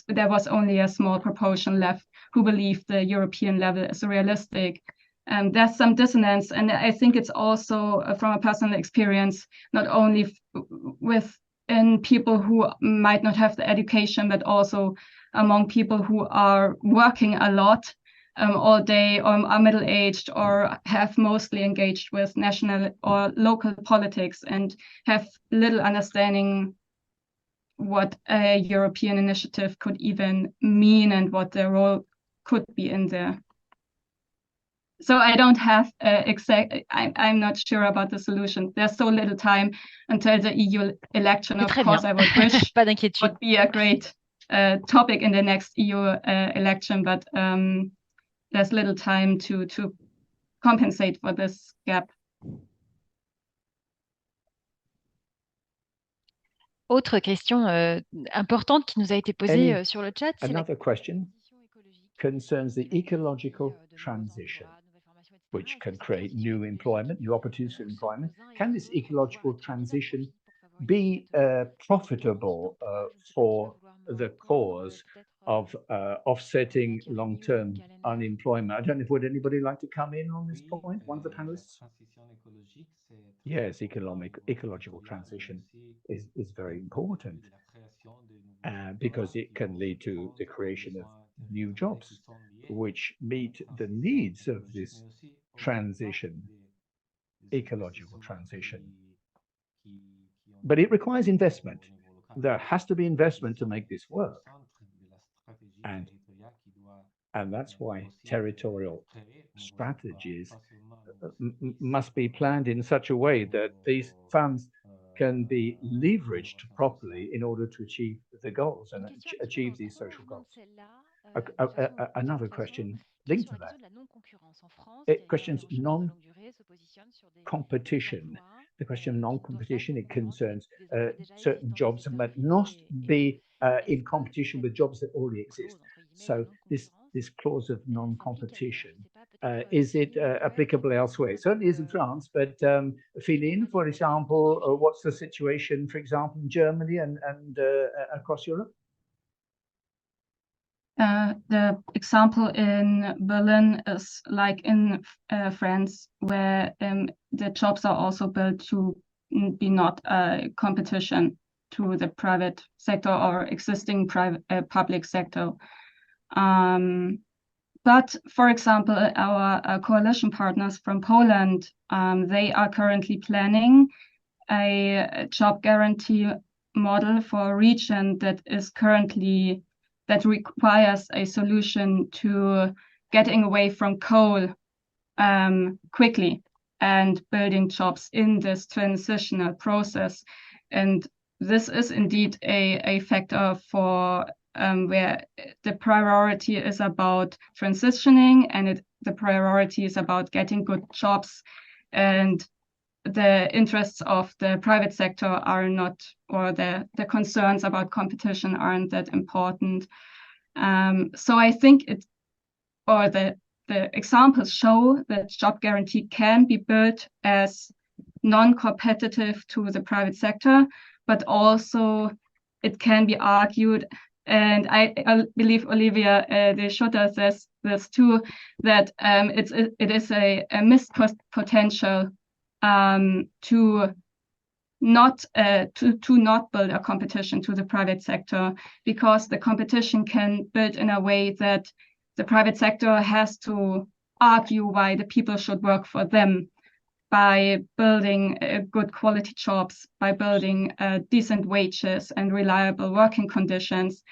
there was only a small proportion left who believe the European level is realistic. And there's some dissonance. And I think it's also from a personal experience, not only within people who might not have the education, but also among people who are working a lot all day, or are middle-aged, or have mostly engaged with national or local politics and have little understanding what a European initiative could even mean and what their role could be in there. So I don't have I'm not sure about the solution. There's so little time until the EU election. Of course, I would wish Pas d'inquiétude. would be a great topic in the next EU election, but there's little time to compensate for this gap. Autre question importante qui nous a été posée sur le chat. Another question concerns the ecological transition, which can create new employment, new opportunities for employment. Can this ecological transition be profitable for the cause of offsetting long-term unemployment? I don't know, would anybody like to come in on this point? One of the panelists? Yes, ecological transition is very important because it can lead to the creation of new jobs which meet the needs of this transition, ecological transition. But it requires investment. There has to be investment to make this work. And that's why territorial strategies must be planned in such a way that these funds can be leveraged properly in order to achieve the goals and achieve these social goals. Another question linked to that. It questions non-competition. The question of non-competition, it concerns certain jobs that might not be in competition with jobs that already exist. So this clause of non-competition, is it applicable elsewhere? It certainly is in France, but Philin, for example, what's the situation, for example, in Germany and across Europe? The example in Berlin is like in France, where the jobs are also built to be not a competition to the private sector or existing public sector. But for example, our coalition partners from Poland, they are currently planning a job guarantee model for a region that requires a solution to getting away from coal quickly and building jobs in this transitional process. And this is indeed a factor for where the priority is about transitioning and the priority is about getting good jobs, and the interests of the private sector are not, or the concerns about competition aren't that important. So I think the examples show that job guarantee can be built as non-competitive to the private sector, but also it can be argued, and I believe Olivia de Schutter says this too, that it is a missed potential to not build a competition to the private sector, because the competition can build in a way that the private sector has to argue why the people should work for them by building good quality jobs, by building decent wages and reliable working conditions.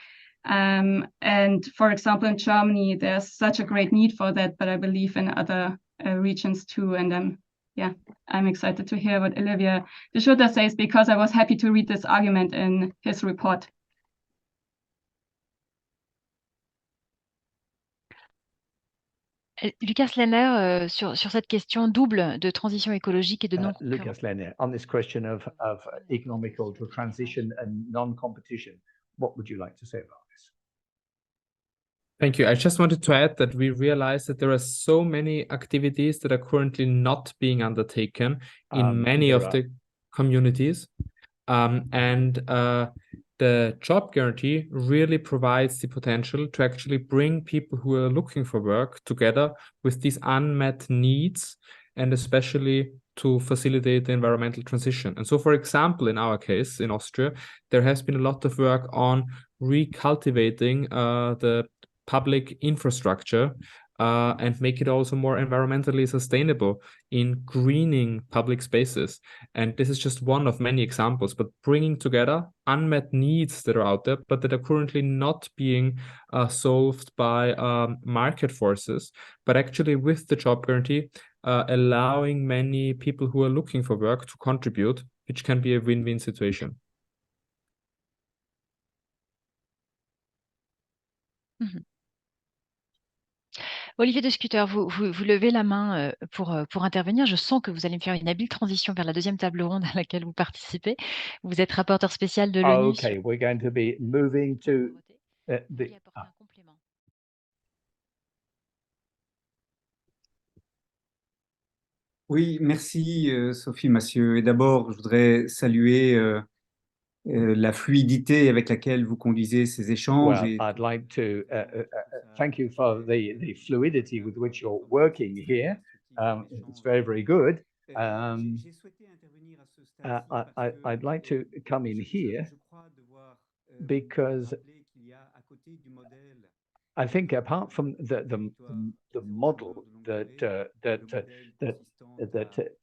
And for example, in Germany, there's such a great need for that, but I believe in other regions too. And yeah, I'm excited to hear what Olivia de Schutter says, because I was happy to read this argument in his report. Lucas Lenner, sur cette question double de transition écologique et de non-concurrence. Lucas Lenner, on this question of economical transition and non-competition, what would you like to say about this? Thank you. I just wanted to add that we realize that there are so many activities that are currently not being undertaken in many of the communities. The job guarantee really provides the potential to actually bring people who are looking for work together with these unmet needs, and especially to facilitate the environmental transition. And so, for example, in our case, in Austria, there has been a lot of work on recultivating the public infrastructure and make it also more environmentally sustainable in greening public spaces. And this is just one of many examples, but bringing together unmet needs that are out there, but that are currently not being solved by market forces, but actually with the job guarantee, allowing many people who are looking for work to contribute, which can be a win-win situation. Olivier de Scutter, vous levez la main pour intervenir. Je sens que vous allez me faire une habile transition vers la deuxième table ronde à laquelle vous participez. Vous êtes rapporteur spécial de l'ONU. Okay, we're going to be moving to the. Oui, merci Sophie Massieu. Et d'abord, je voudrais saluer la fluidité avec laquelle vous conduisez ces échanges. Well, I'd like to thank you for the fluidity with which you're working here. It's very, very good. I'd like to come in here because I think apart from the model that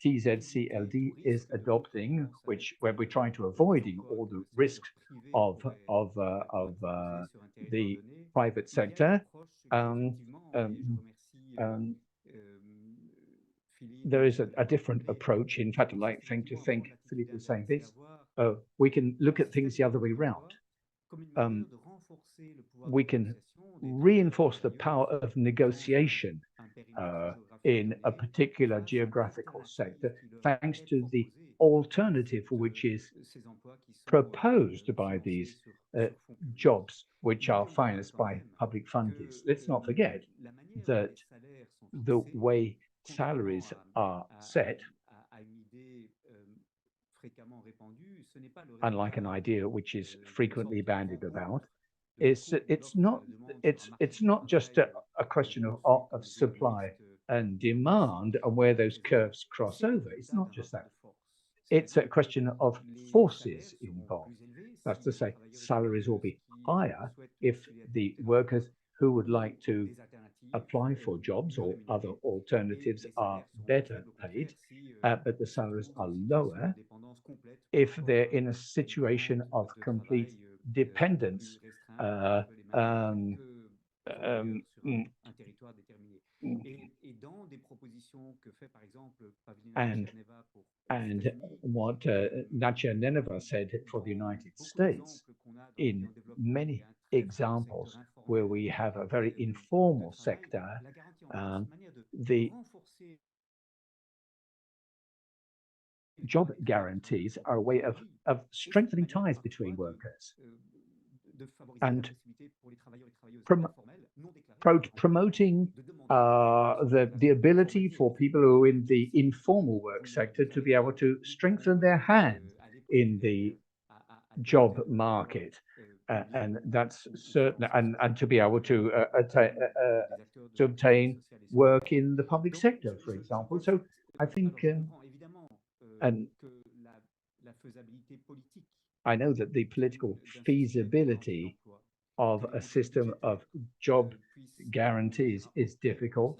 TZCLD is adopting, where we're trying to avoiding all the risks of the private sector, there is a different approach. In fact, I'd like to think Philippe was saying this. We can look at things the other way around. We can reinforce the power of negotiation in a particular geographical sector, thanks to the alternative which is proposed by these jobs which are financed by public funders. Let's not forget that the way salaries are set, unlike an idea which is frequently bandied about, it's not just a question of supply and demand and where those curves cross over. It's not just that. It's a question of forces involved. That's to say, salaries will be higher if the workers who would like to apply for jobs or other alternatives are better paid, but the salaries are lower if they're in a situation of complete dependence. And what Nadia Neneva said for the United States, in many examples where we have a very informal sector, the job guarantees are a way of strengthening ties between workers and promoting the ability for people who are in the informal work sector to be able to strengthen their hand in the job market. And that's certain, and to be able to obtain work in the public sector, for example. So I think, and I know that the political feasibility of a system of job guarantees is difficult.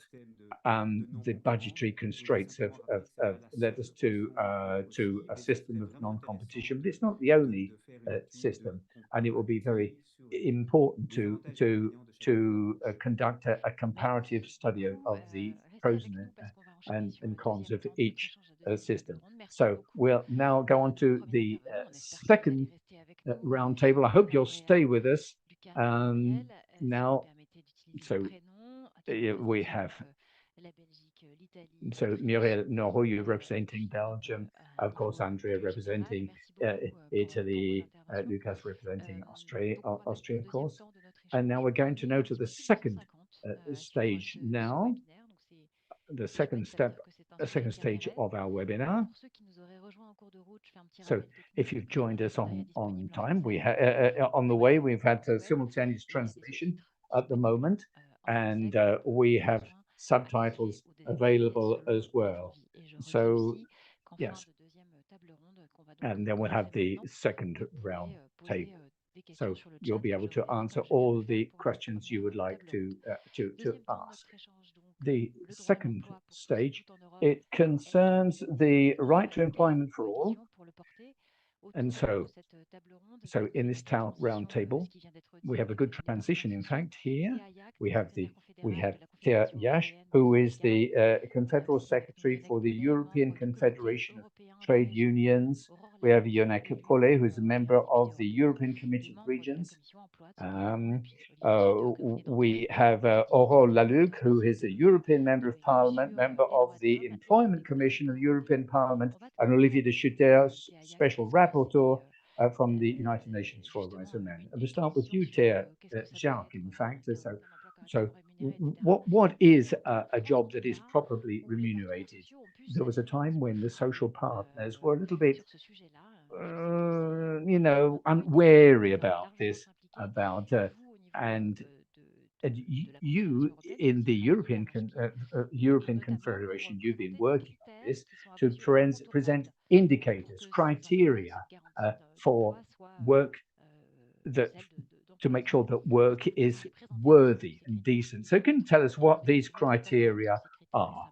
The budgetary constraints have led us to a system of non-competition, but it's not the only system, and it will be very important to conduct a comparative study of the pros and cons of each system. So we'll now go on to the second roundtable. I hope you'll stay with us. Now, so we have Muriel Noro, you representing Belgium, of course, Andrea representing Italy, Lucas representing Austria, of course. And now we're going to know to the second stage now, the second stage of our webinar. So if you've joined us on time, we on the way, we've had simultaneous translation at the moment, and we have subtitles available as well. So yes, and then we'll have the second round table. So you'll be able to answer all the questions you would like to ask. the second stage, it concerns the right to employment for all. And so in this round table, we have a good transition. In fact, here we have Thea Yash, who is the Confederal Secretary for the European Confederation of Trade Unions. We have Yonaka Pole, who is a member of the European Committee of Regions. We have Aurore Laluc, who is a European Member of Parliament, member of the Employment Commission of the European Parliament, and Olivier de Schutter, Special Rapporteur from the United Nations for Rights of Men. We'll start with you, Thea Jacques, in fact. So what is a job that is properly remunerated? There was a time when the social partners were a little bit, unwary about this, and you in the European Confederation, you've been working on this to present indicators, criteria for work to make sure that work is worthy and decent. So can you tell us what these criteria are?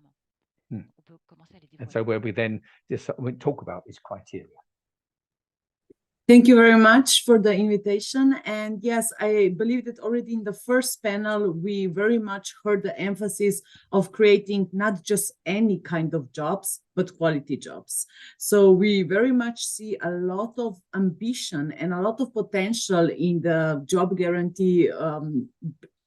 And so where we then we talk about these criteria. Thank you very much for the invitation. And yes, I believe that already in the first panel, we very much heard the emphasis of creating not just any kind of jobs, but quality jobs. So we very much see a lot of ambition and a lot of potential in the job guarantee,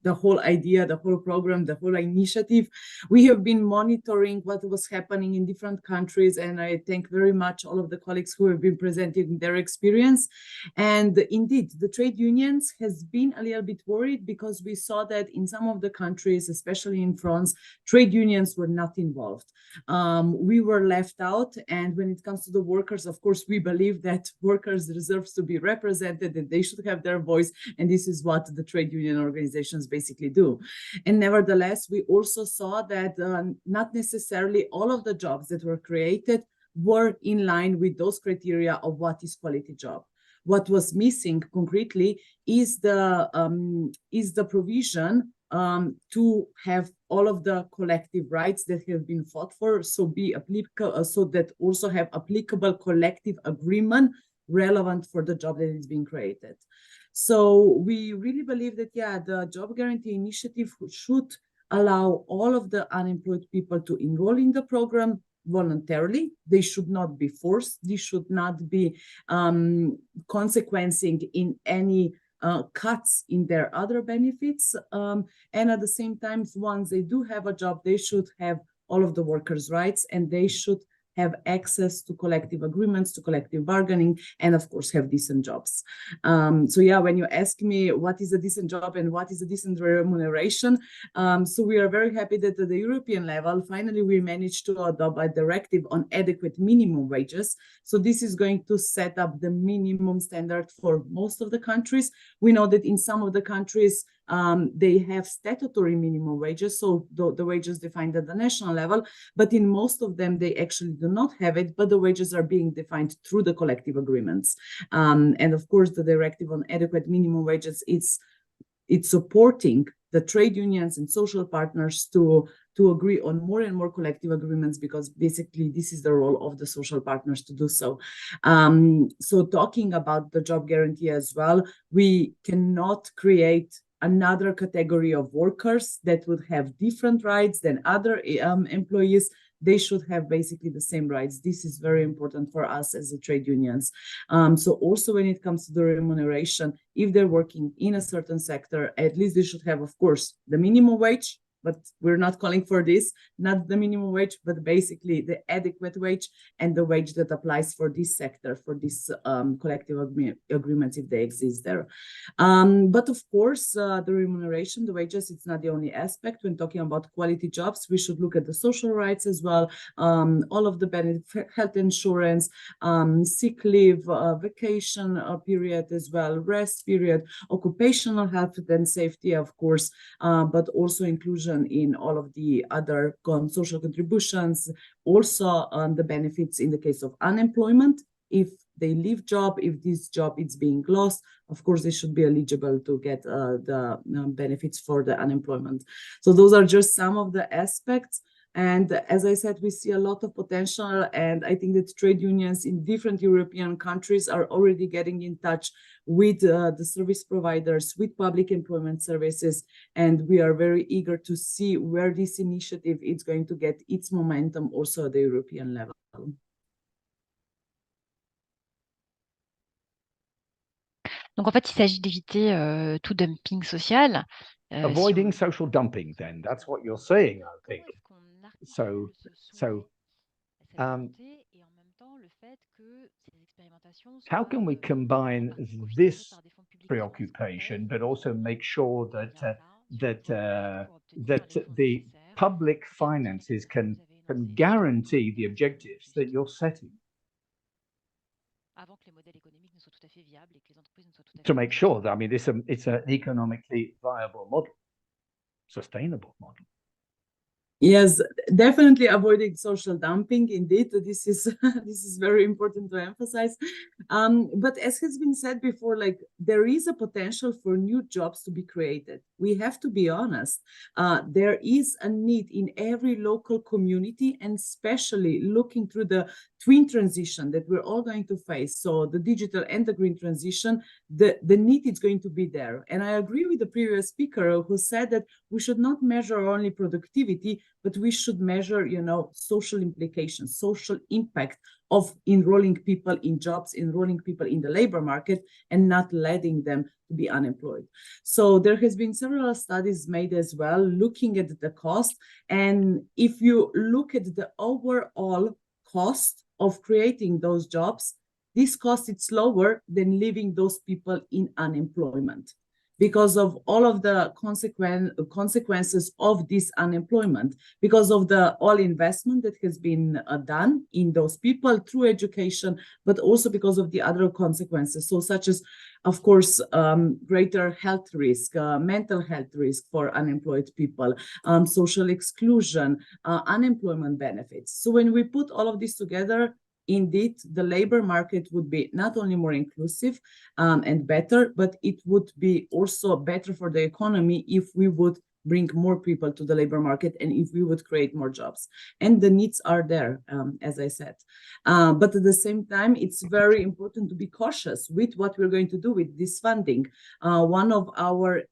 the whole idea, the whole program, the whole initiative. We have been monitoring what was happening in different countries, and I thank very much all of the colleagues who have been presenting their experience. And indeed, the trade unions has been a little bit worried because we saw that in some of the countries, especially in France, trade unions were not involved. We were left out, and when it comes to the workers, of course, we believe that workers deserve to be represented, that they should have their voice, and this is what the trade union organizations basically do. And nevertheless, we also saw that not necessarily all of the jobs that were created were in line with those criteria of what is quality job. What was missing concretely is the provision to have all of the collective rights that have been fought for, so be applicable, so that also have applicable collective agreement relevant for the job that is being created. So we really believe that, yeah, the job guarantee initiative should allow all of the unemployed people to enroll in the program voluntarily. They should not be forced. This should not be consequencing in any cuts in their other benefits. And at the same time, once they do have a job, they should have all of the workers' rights, and they should have access to collective agreements, to collective bargaining, and of course have decent jobs. So yeah, when you ask me what is a decent job and what is a decent remuneration, so we are very happy that at the European level, finally we managed to adopt a directive on adequate minimum wages. So this is going to set up the minimum standard for most of the countries. We know that in some of the countries, they have statutory minimum wages, so the wages defined at the national level, but in most of them, they actually do not have it, but the wages are being defined through the collective agreements. And of course, the directive on adequate minimum wages, it's supporting the trade unions and social partners to agree on more and more collective agreements, because basically this is the role of the social partners to do so. So talking about the job guarantee as well, we cannot create another category of workers that would have different rights than other employees. They should have basically the same rights. This is very important for us as the trade unions. So also when it comes to the remuneration, if they're working in a certain sector, at least they should have, of course, the minimum wage, but we're not calling for this, not the minimum wage, but basically the adequate wage and the wage that applies for this sector, for these collective agreements if they exist there. But of course, the remuneration, the wages, it's not the only aspect. When talking about quality jobs, we should look at the social rights as well, all of the benefits, health insurance, sick leave, vacation period as well, rest period, occupational health and safety, of course, but also inclusion in all of the other social contributions, also the benefits in the case of unemployment, if they leave job, if this job is being lost, of course, they should be eligible to get the benefits for the unemployment. So those are just some of the aspects. And as I said, we see a lot of potential, and I think that trade unions in different European countries are already getting in touch with the service providers, with public employment services, and we are very eager to see where this initiative is going to get its momentum also at the European level. Donc en fait, il s'agit d'éviter tout dumping social. Avoiding social dumping, then that's what you're saying, I think. How can we combine this preoccupation, but also make sure that that the public finances can guarantee the objectives that you're setting? To make sure that, I mean, it's an economically viable model, sustainable model. Yes, definitely avoiding social dumping. Indeed, this is this is very important to emphasize. But as has been said before, like there is a potential for new jobs to be created. We have to be honest. There is a need in every local community, and especially looking through the twin transition that we're all going to face. So the digital and the green transition, the need is going to be there. And I agree with the previous speaker who said that we should not measure only productivity, but we should measure, you know, social implications, social impact of enrolling people in jobs, enrolling people in the labor market, and not letting them to be unemployed. So there has been several studies made as well, looking at the cost. And if you look at the overall cost of creating those jobs, this cost is lower than leaving those people in unemployment, because of all of the consequences of this unemployment, because of the all investment that has been done in those people through education, but also because of the other consequences. So such as, of course, greater health risk, mental health risk for unemployed people, social exclusion, unemployment benefits. So when we put all of this together, indeed, the labor market would be not only more inclusive and better, but it would be also better for the economy if we would bring more people to the labor market and if we would create more jobs. And the needs are there, as I said. But at the same time, it's very important to be cautious with what we're going to do with this funding. One of our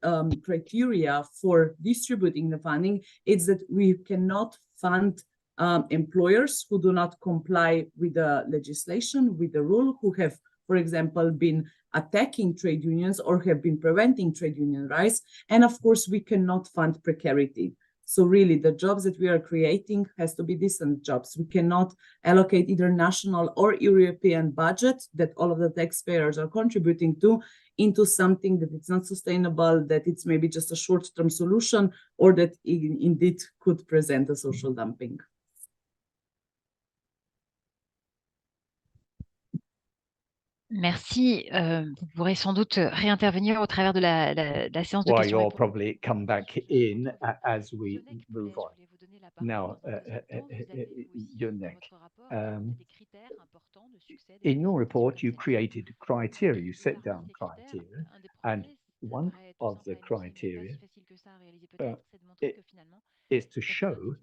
criteria for distributing the funding is that we cannot fund employers who do not comply with the legislation, with the rule, who have, for example, been attacking trade unions or have been preventing trade union rights. And of course, we cannot fund precarity. So really, the jobs that we are creating has to be decent jobs. We cannot allocate either national or European budget that all of the taxpayers are contributing to into something that it's not sustainable, that it's maybe just a short-term solution, or that indeed could present a social dumping. Merci. Vous pourrez sans doute réintervenir au travers de la séance de Well, questions. you'll probably come back in as we move on. Now, Yonek, in your report, you created criteria, you set down criteria, and one of the criteria is to show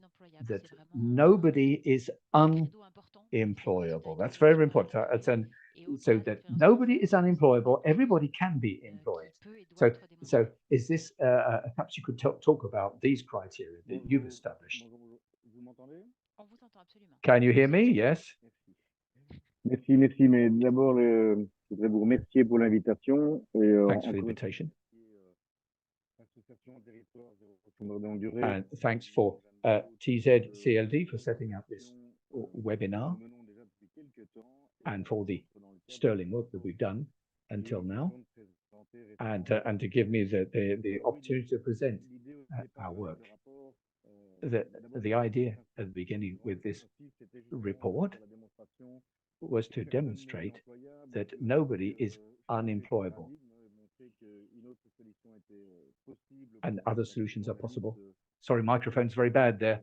that nobody is unemployable. That's very important. So that nobody is unemployable, everybody can be employed. So is this, perhaps you could talk about these criteria that you've established. Can you hear me? Yes. Merci, mais d'abord, je voudrais vous remercier pour l'invitation. Thanks for the invitation. And thanks for TZCLD for setting up this webinar and for the sterling work that we've done until now, and to give me the opportunity to present our work. The idea at the beginning with this report was to demonstrate that nobody is unemployable and other solutions are possible. Sorry, microphone's very bad there.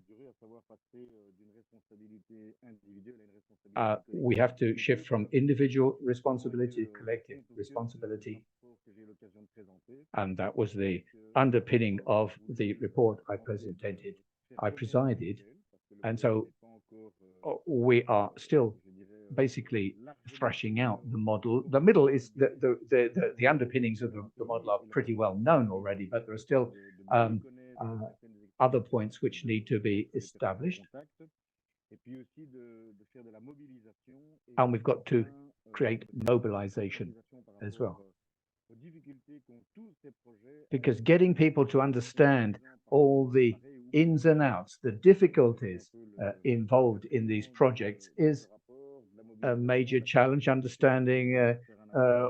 we have to shift from individual responsibility to collective responsibility. And that was the underpinning of the report I presided. And so we are still basically thrashing out the model. The middle is the underpinnings of the model are pretty well known already, but there are still other points which need to be established. And we've got to create mobilization as well. Because getting people to understand all the ins and outs, the difficulties involved in these projects is a major challenge. Understanding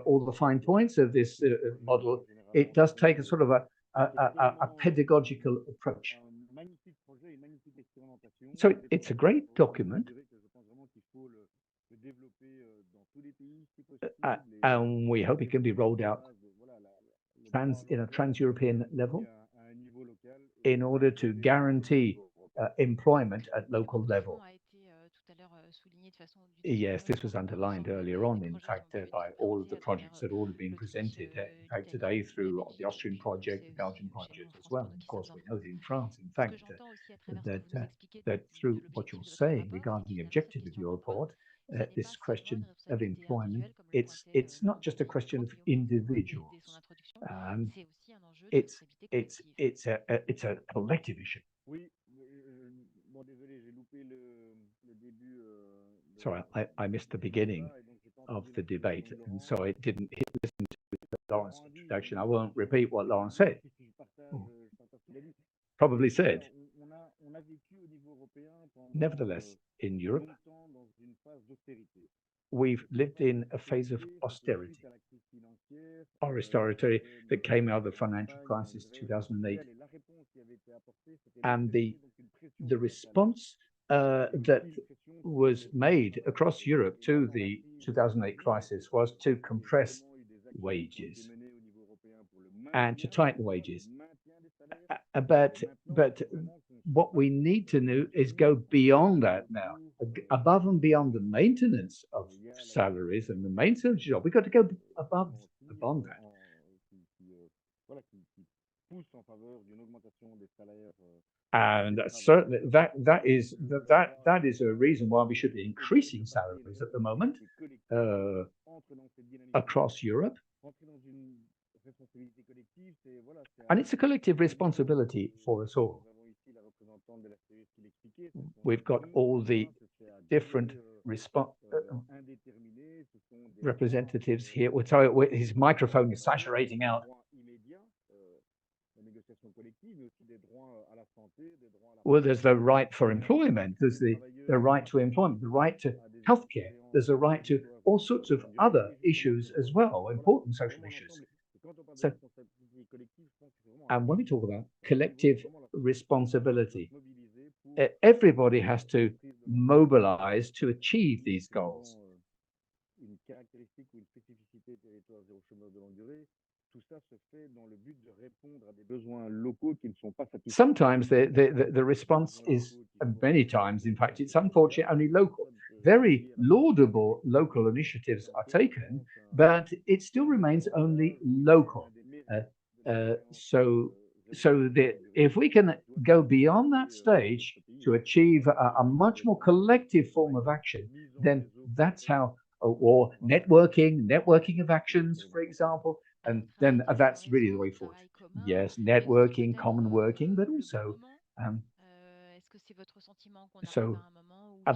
all the fine points of this model, it does take a sort of a pedagogical approach. So it's a great document, and we hope it can be rolled out in a trans-European level in order to guarantee employment at local level. Yes, this was underlined earlier on, in fact, by all of the projects that all have been presented, in fact, today through the Austrian project, the Belgian project as well. And of course, we know that in France, in fact, that through what you're saying regarding the objective of your report, this question of employment, it's not just a question of individuals. It's a collective issue. Sorry, I missed the beginning of the debate, and so I didn't listen to Laurent's introduction. I won't repeat what Laurent said. Probably said. Nevertheless, in Europe, we've lived in a phase of austerity. Austerity that came out of the financial crisis 2008. And the response that was made across Europe to the 2008 crisis was to compress wages and to tighten wages. But what we need to do is go beyond that now, above and beyond the maintenance of salaries and the maintenance job. We've got to go beyond that. And certainly that is a reason why we should be increasing salaries at the moment across Europe. And it's a collective responsibility for us all. We've got all the different representatives here. Sorry, his microphone is saturating out. Well, there's the right for employment, there's the right to employment, the right to healthcare, there's a right to all sorts of other issues as well, important social issues. So, and when we talk about collective responsibility, everybody has to mobilize to achieve these goals. Sometimes the response is, many times, in fact, it's unfortunate, only local. Very laudable local initiatives are taken, but it still remains only local. So if we can go beyond that stage to achieve a much more collective form of action, then that's how, or networking of actions, for example, and then that's really the way forward. Yes, networking, common working, but also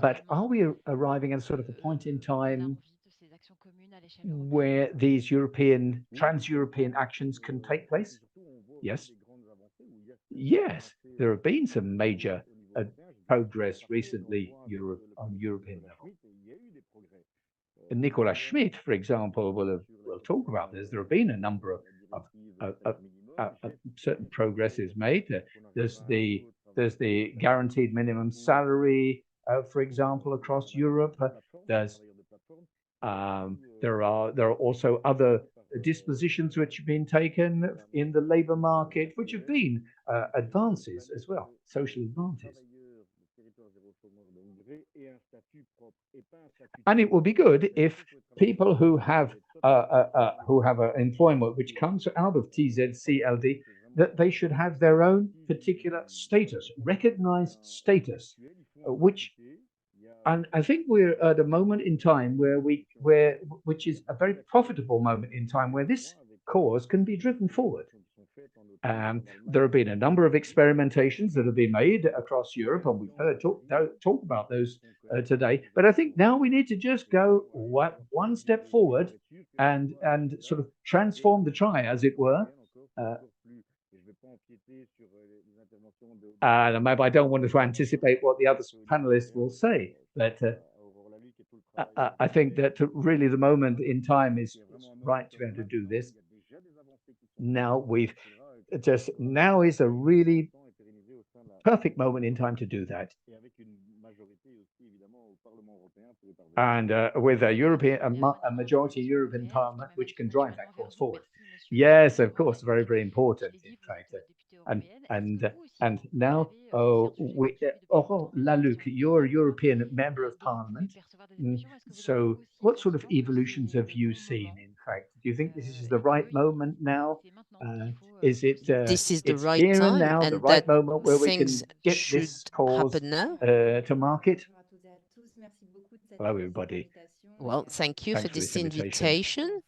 but are we arriving at sort of a point in time where these trans-European actions can take place? Yes. Yes, there have been some major progress recently on European level. And Nicolas Schmit, for example, will talk about this. There have been a number of certain progresses made. There's the guaranteed minimum salary, for example, across Europe. There are also other dispositions which have been taken in the labor market, which have been advances as well, social advances. And it would be good if people who have an employment which comes out of TZCLD, that they should have their own particular status, recognized status, which, and I think we're at a moment in time which is a very profitable moment in time where this cause can be driven forward. There have been a number of experimentations that have been made across Europe, and we've heard talk about those today. But I think now we need to just go one step forward and sort of transform the try, as it were. And maybe I don't want to anticipate what the other panelists will say, but I think that really the moment in time is right to be able to do this. Now now is a really perfect moment in time to do that. And with a majority European Parliament, which can drive that cause forward. Yes, of course, very, very important, in fact. And now, Laurent Grandguillaume, you're a European Member of Parliament. So what sort of evolutions have you seen, in fact? Do you think this is the right moment now? Is it this is the right here time and now, and the right that moment where we can things get should this cause happen now? to market? Hello, everybody. Well, thank you Thanks for for this this invitation.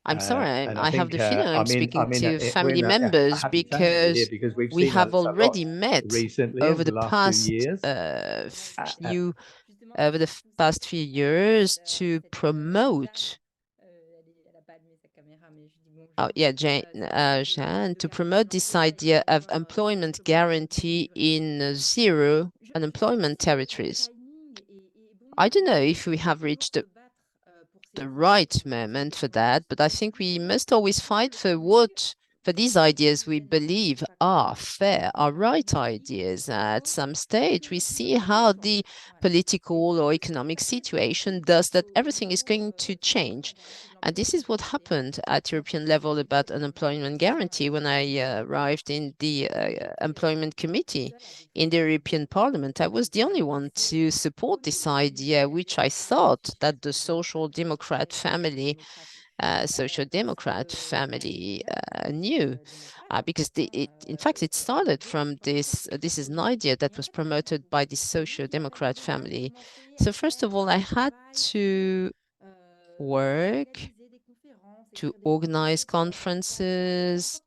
I'm sorry, And I have the feeling I'm speaking to we're family in a members happy time here because because we've we seen have a lot already met recently over the last few past few years to promote. Oh yeah, Jeanne, to promote this idea of employment guarantee in zero unemployment territories. I don't know if we have reached the right moment for that, but I think we must always fight for these ideas we believe are fair, are right ideas. At some stage, we see how the political or economic situation does that everything is going to change. And this is what happened at European level about unemployment guarantee when I arrived in the employment committee in the European Parliament. I was the only one to support this idea, which I thought that the social democrat family knew, because in fact it started from this. This is an idea that was promoted by the social democrat family. So first of all, I had to work to organize conferences,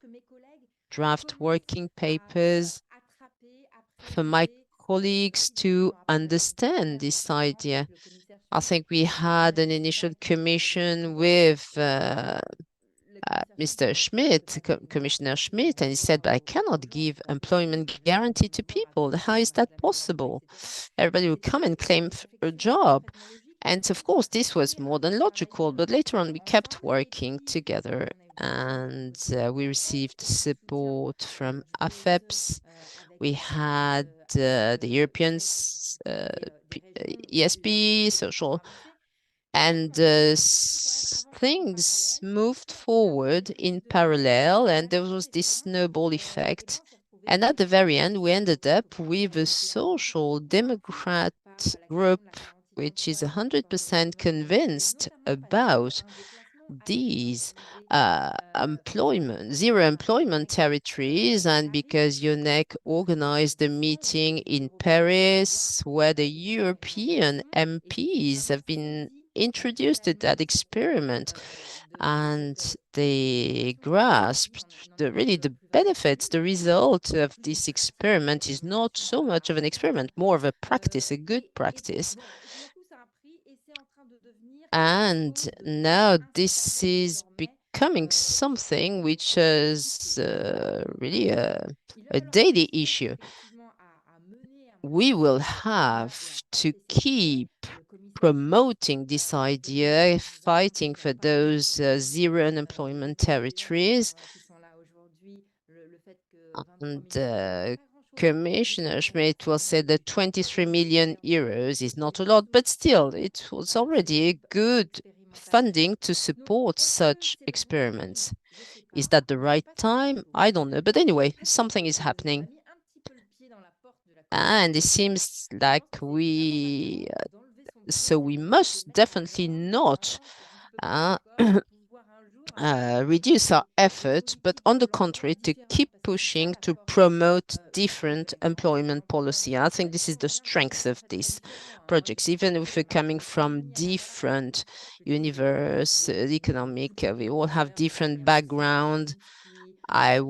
draft working papers for my colleagues to understand this idea. I think we had an initial commission with Mr. Schmit, Commissioner Schmit, and he said, but I cannot give employment guarantee to people. How is that possible? Everybody will come and claim a job. And of course, this was more than logical, but later on we kept working together and we received support from AFEPS. We had the European ESP, social, and things moved forward in parallel, and there was this snowball effect. And at the very end, we ended up with a social democrat group which is 100% convinced about these zero employment territories, and because UNEC organized a meeting in Paris where the European MPs have been introduced to that experiment, and they grasped the benefits. The result of this experiment is not so much of an experiment, more of a practice, a good practice. And now this is becoming something which is really a daily issue. We will have to keep promoting this idea, fighting for those zero unemployment territories. And Commissioner Schmidt will say that 23 million euros is not a lot, but still, it was already a good funding to support such experiments. Is that the right time? I don't know. But anyway, something is happening. And it seems like we must definitely not reduce our effort, but on the contrary, to keep pushing to promote different employment policy. I think this is the strength of these projects, even if we're coming from different universe, economic, we all have different background. I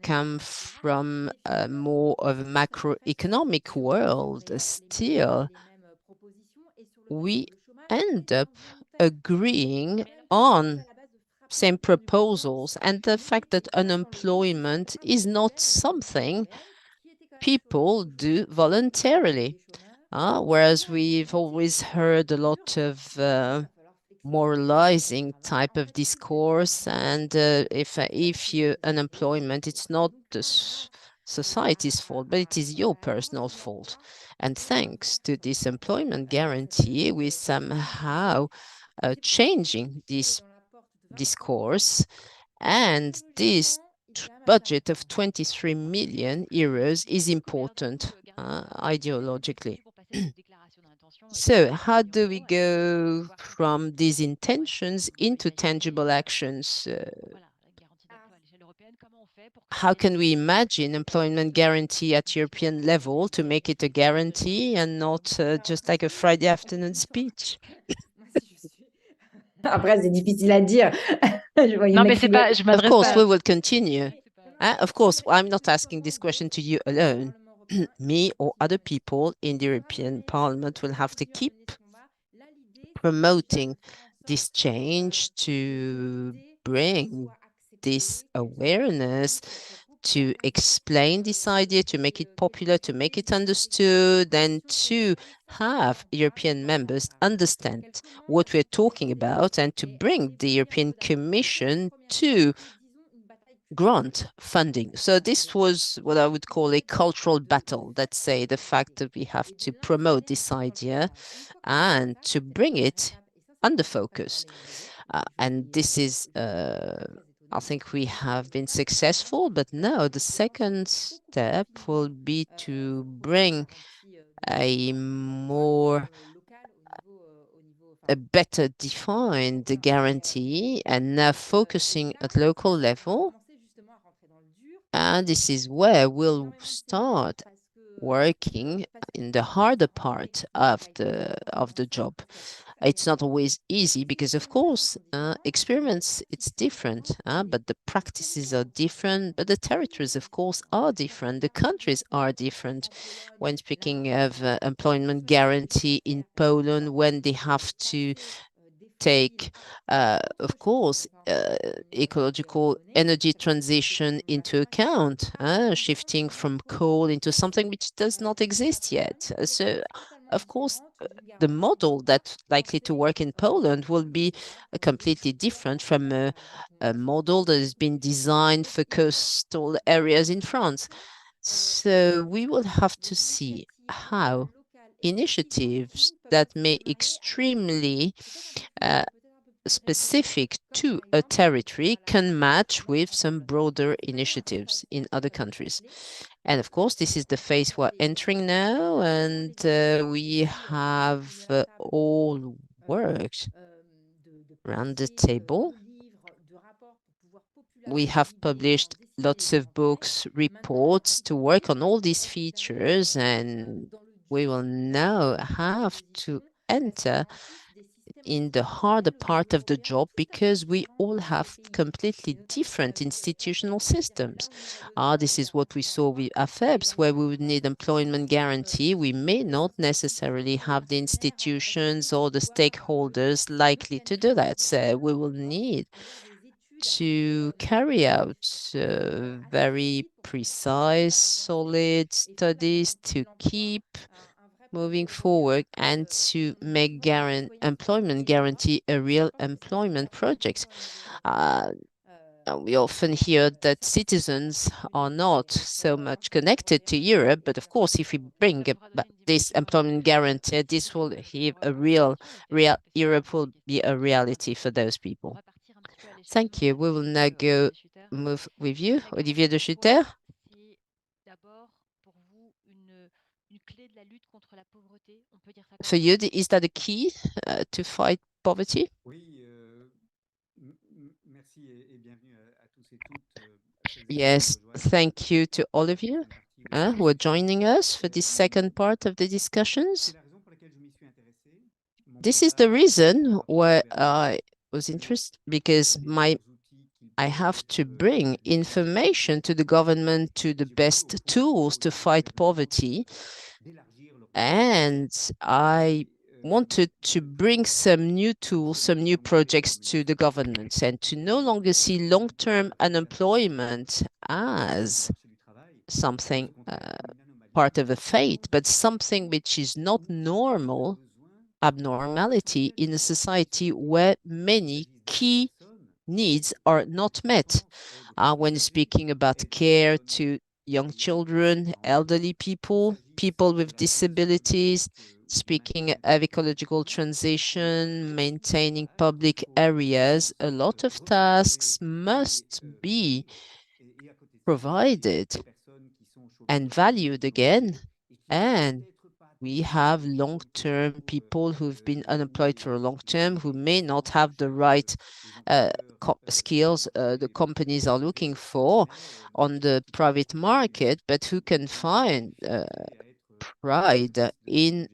come from more of a macroeconomic world. Still, we end up agreeing on same proposals, and the fact that unemployment is not something people do voluntarily. Whereas we've always heard a lot of moralizing type of discourse, and if you unemployment, it's not the society's fault, but it is your personal fault. And thanks to this employment guarantee, we somehow changing this discourse, and this budget of 23 million euros is important ideologically. So how do we go from these intentions into tangible actions? How can we imagine employment guarantee at European level to make it a guarantee and not just like a Friday afternoon speech? Après, c'est difficile à dire. Non, mais c'est pas, je Of m'adresse course, pas. we will continue. Of course, I'm not asking this question to you alone. Me or other people in the European Parliament will have to keep promoting this change to bring this awareness, to explain this idea, to make it popular, to make it understood, and to have European members understand what we're talking about, and to bring the European Commission to grant funding. So this was what I would call a cultural battle. Let's say the fact that we have to promote this idea and to bring it under focus. And this is, I think we have been successful, but now the second step will be to bring a better defined guarantee, and now focusing at local level. And this is where we'll start working in the harder part of the job. It's not always easy because, of course, experiments, it's different, but the practices are different, but the territories, of course, are different. The countries are different. When speaking of employment guarantee in Poland, when they have to take, of course, ecological energy transition into account, shifting from coal into something which does not exist yet. So, of course, the model that's likely to work in Poland will be completely different from a model that has been designed for coastal areas in France. So we will have to see how initiatives that may extremely specific to a territory can match with some broader initiatives in other countries. And of course, this is the phase we're entering now, and we have all worked around the table. We have published lots of books, reports to work on all these features, and we will now have to enter in the harder part of the job because we all have completely different institutional systems. This is what we saw with AFEBs, where we would need employment guarantee. We may not necessarily have the institutions or the stakeholders likely to do that. So we will need to carry out very precise, solid studies to keep moving forward and to make employment guarantee a real employment project. We often hear that citizens are not so much connected to Europe, but of course, if we bring this employment guarantee, this will have a real Europe will be a reality for those people. Thank you. We will now move with you, Olivier de Schutter. For you, is that a key to fight poverty? Yes, thank you to all of you who are joining us for this second part of the discussions. This is the reason why I was interested, because I have to bring information to the government, to the best tools to fight poverty. And I wanted to bring some new tools, some new projects to the governments, and to no longer see long-term unemployment as something part of a fate, but something which is not normal, abnormality in a society where many key needs are not met. When speaking about care to young children, elderly people, people with disabilities, speaking of ecological transition, maintaining public areas, a lot of tasks must be provided and valued again. And we have long-term people who've been unemployed for a long term, who may not have the right skills the companies are looking for on the private market, but who can find pride in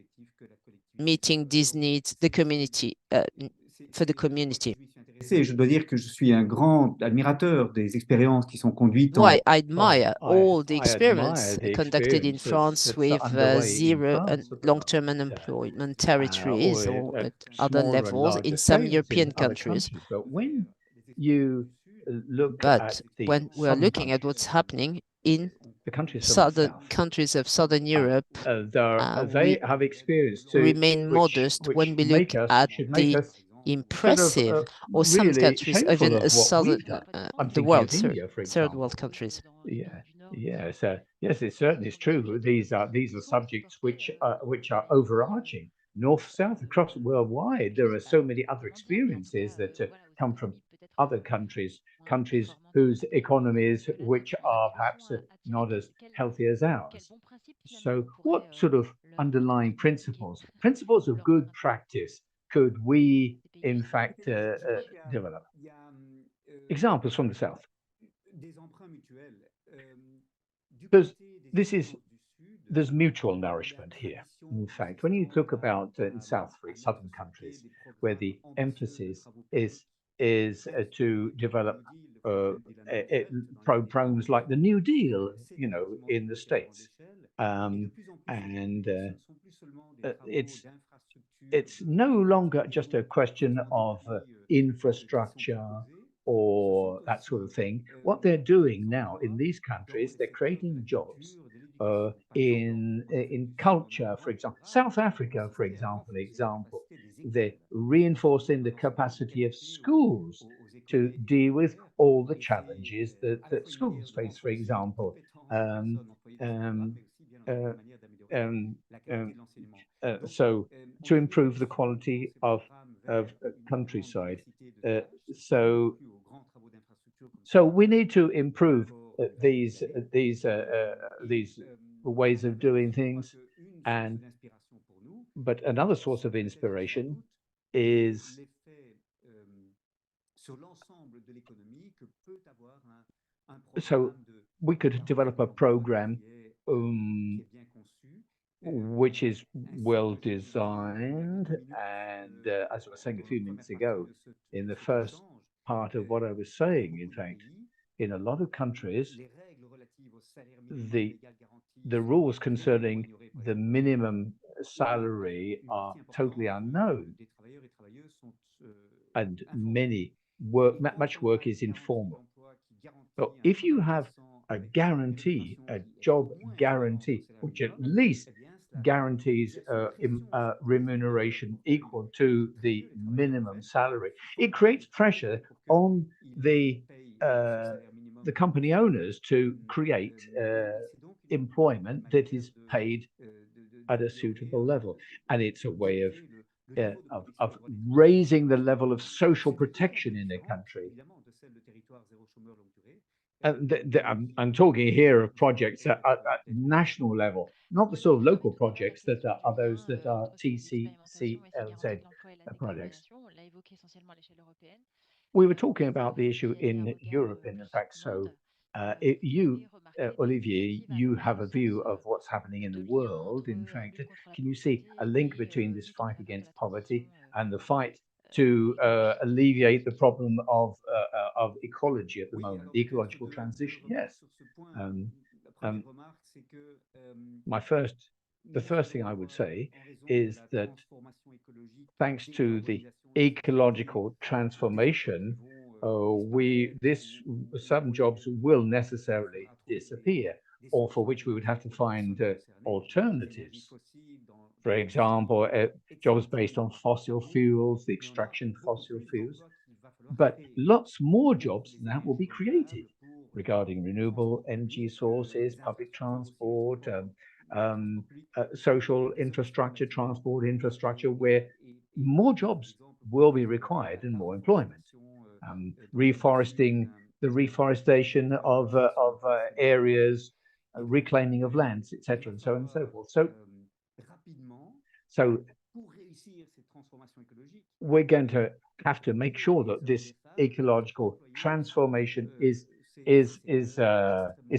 meeting these needs, the community, for the community. Je dois dire que je suis un grand admirateur des expériences qui sont conduites I admire all the experiments conducted in France with zero long-term unemployment territories or at other levels in some European countries. But when you look But when we're looking at what's happening in the countries of Southern Europe, they have experienced remain modest when we look at the impressive, or some countries, even the world, third world countries. Yes, it certainly is true. These are subjects which are overarching, north, south, across worldwide. There are so many other experiences that come from other countries whose economies which are perhaps not as healthy as ours. So what sort of underlying principles of good practice could we in fact develop? Examples from the south. Because there's mutual nourishment here. In fact, when you talk about in southern countries, where the emphasis is to develop programs like the New Deal, in the States, and it's no longer just a question of infrastructure or that sort of thing. What they're doing now in these countries, they're creating jobs in culture, for example. South Africa, for example, they're reinforcing the capacity of schools to deal with all the challenges that schools face, for example. So to improve the quality of countryside. So we need to improve these ways of doing things, but another source of inspiration is so we could develop a program which is well designed, and as I was saying a few minutes ago, in the first part of what I was saying, in fact, in a lot of countries, the rules concerning the minimum salary are totally unknown, and much work is informal. So if you have a guarantee, a job guarantee, which at least guarantees remuneration equal to the minimum salary, it creates pressure on the company owners to create employment that is paid at a suitable level, and it's a way of raising the level of social protection in a country. I'm talking here of projects at national level, not the sort of local projects that are those that are TCCLZ projects. We were talking about the issue in Europe, and in fact, so Olivier, you have a view of what's happening in the world. In fact, can you see a link between this fight against poverty and the fight to alleviate the problem of ecology at the moment, the ecological transition? Yes. The first thing I would say is that thanks to the ecological transformation, some jobs will necessarily disappear, or for which we would have to find alternatives. For example, jobs based on fossil fuels, the extraction of fossil fuels. But lots more jobs now will be created regarding renewable energy sources, public transport, social infrastructure, transport infrastructure, where more jobs will be required and more employment. Reforesting, the reforestation of areas, reclaiming of lands, etc., and so on and so forth. So we're going to have to make sure that this ecological transformation is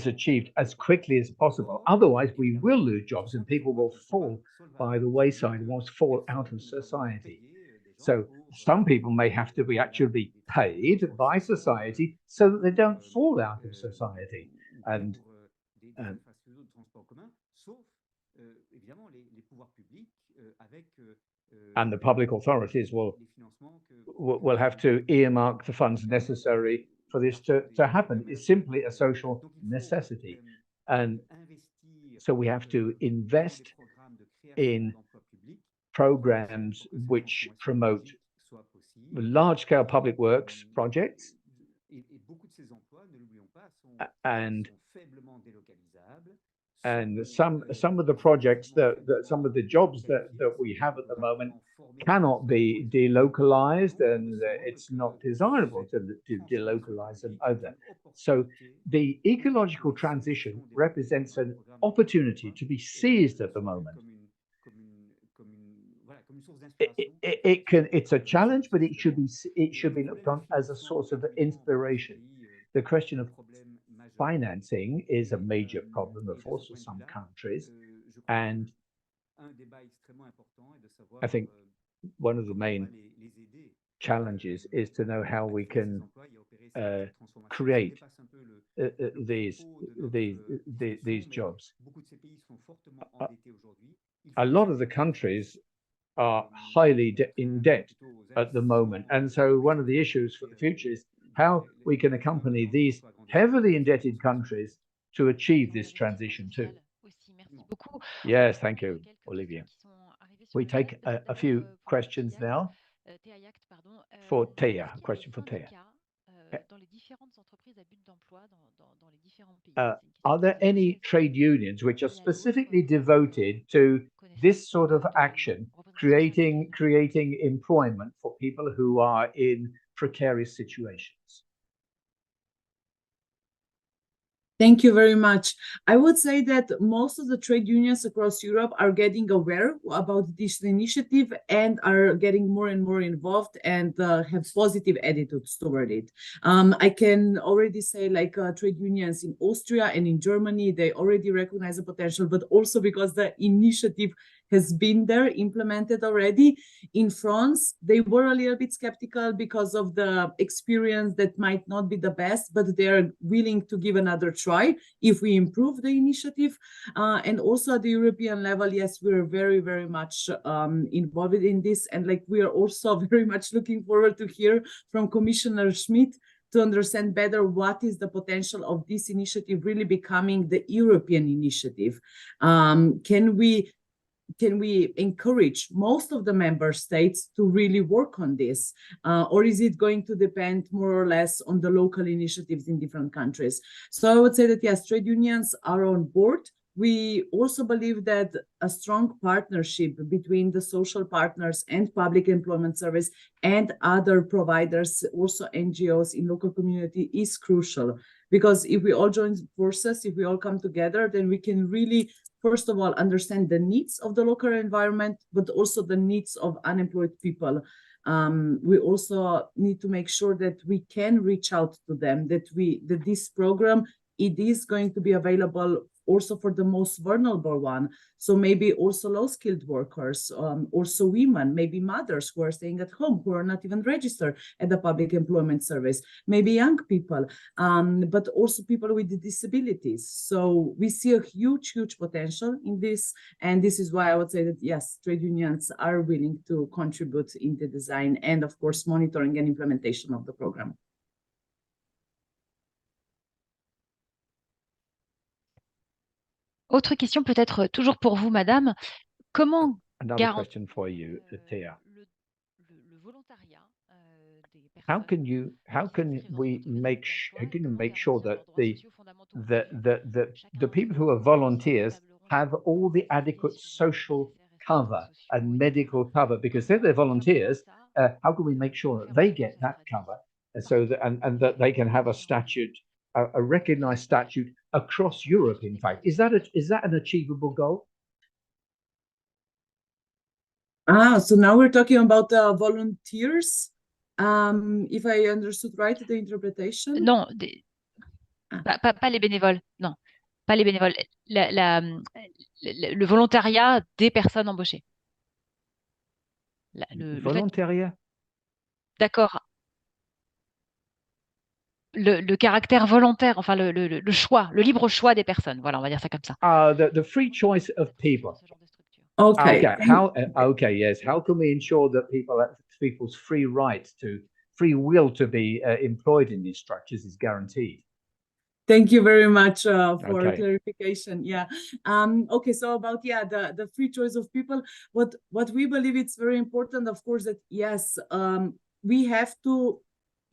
achieved as quickly as possible. Otherwise, we will lose jobs and people will fall by the wayside and will fall out of society. So some people may have to be actually paid by society so that they don't fall out of society. And the public authorities will have to earmark the funds necessary for this to happen. It's simply a social necessity. And so we have to invest in programs which promote large-scale public works projects, and some of the projects some of the jobs that we have at the moment cannot be delocalized, and it's not desirable to delocalize them either. So the ecological transition represents an opportunity to be seized at the moment. It's a challenge, but it should be looked on as a source of inspiration. The question of financing is a major problem, of course, for some countries, and I think one of the main challenges is to know how we can create these jobs. A lot of the countries are highly in debt at the moment, and so one of the issues for the future is how we can accompany these heavily indebted countries to achieve this transition too. Yes, thank you, Olivier. We take a few questions now. For Thea, a question for Thea. Are there any trade unions which are specifically devoted to this sort of action, creating employment for people who are in precarious situations? Thank you very much. I would say that most of the trade unions across Europe are getting aware about this initiative and are getting more and more involved and have positive attitudes toward it. I can already say, like trade unions in Austria and in Germany, they already recognize the potential, but also because the initiative has been there, implemented already. In France, they were a little bit skeptical because of the experience that might not be the best, but they are willing to give another try if we improve the initiative. And also at the European level, yes, we're very, very much involved in this. And like we are also very much looking forward to hear from Commissioner Schmit to understand better what is the potential of this initiative really becoming the European initiative. Can we encourage most of the member states to really work on this? Or is it going to depend more or less on the local initiatives in different countries? So I would say that, yes, trade unions are on board. We also believe that a strong partnership between the social partners and public employment service and other providers, also NGOs in local community, is crucial. Because if we all join forces, if we all come together, then we can really, first of all, understand the needs of the local environment, but also the needs of unemployed people. We also need to make sure that we can reach out to them, that this program, it is going to be available also for the most vulnerable one. So maybe also low-skilled workers, also women, maybe mothers who are staying at home, who are not even registered at the public employment service, maybe young people, but also people with disabilities. So we see a huge, huge potential in this. And this is why I would say that, yes, trade unions are willing to contribute in the design and, of course, monitoring and implementation of the program. Autre question peut-être toujours pour vous, madame. Comment Another question for you, Thea. le volontariat des How personnes can we make sure that the people who are chaque volunteers have all the adequate social cover and medical cover, because they're volunteers? How can we make sure that they get that cover, so that and that they can have a statute, a recognized statute across Europe? In fact, is that an achievable goal? So now we're talking about volunteers. If I understood right, the interpretation? Non, pas les bénévoles, non, pas les bénévoles. Le volontariat des personnes embauchées. Le Volontariat? D'accord. Le caractère volontaire, enfin le choix, le libre choix des personnes. Voilà, on va dire ça comme ça. The free choice of people. Okay. Okay. Yes. How can we ensure that people's free will to be employed in these structures is guaranteed? Thank you very much for clarification. Yeah. Okay. So about the free choice of people. What we believe it's very important, of course, that yes, we have to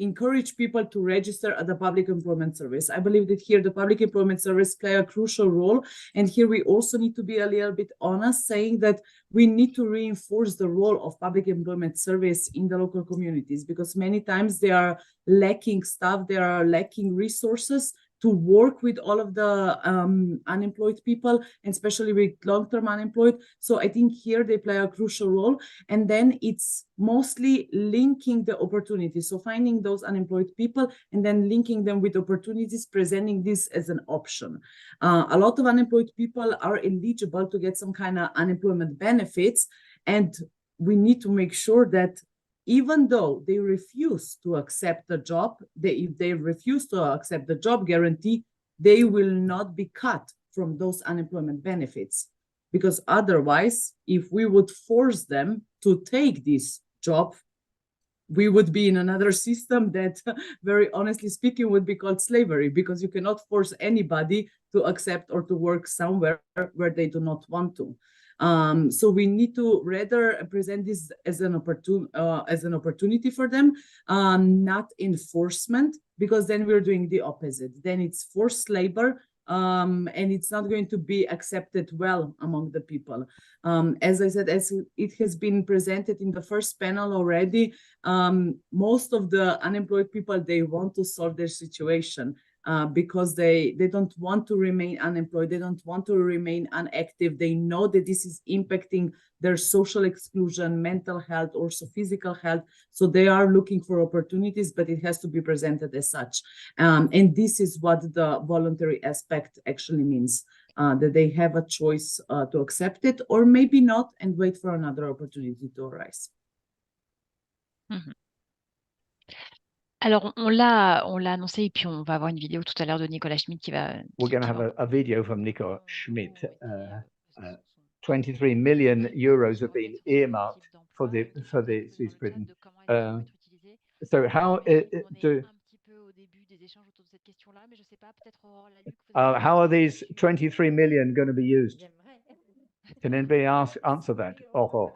encourage people to register at the public employment service. I believe that here the public employment service play a crucial role. And here we also need to be a little bit honest, saying that we need to reinforce the role of public employment service in the local communities, because many times they are lacking staff, they are lacking resources to work with all of the unemployed people, and especially with long-term unemployed. So I think here they play a crucial role. And then it's mostly linking the opportunities. So finding those unemployed people and then linking them with opportunities, presenting this as an option. A lot of unemployed people are eligible to get some kind of unemployment benefits. And we need to make sure that even though they refuse to accept the job, if they refuse to accept the job guarantee, they will not be cut from those unemployment benefits. Because otherwise, if we would force them to take this job, we would be in another system that, very honestly speaking, would be called slavery, because you cannot force anybody to accept or to work somewhere where they do not want to. So we need to rather present this as an opportunity for them, not enforcement, because then we're doing the opposite. Then it's forced labor, and it's not going to be accepted well among the people. As I said, as it has been presented in the first panel already, most of the unemployed people, they want to solve their situation. Because they don't want to remain unemployed, they don't want to remain inactive. They know that this is impacting their social exclusion, mental health, also physical health. So they are looking for opportunities, but it has to be presented as such. And this is what the voluntary aspect actually means, that they have a choice to accept it or maybe not and wait for another opportunity to arise. Mm-hmm. Alors, on l'a annoncé, et puis on va avoir une vidéo tout à l'heure de Nicolas Schmit qui va... We're going to have a video from Nicolas Schmit. 23 million euros have been earmarked for these prisons. So how how are these 23 million going to be used? Can anybody answer that? Oh.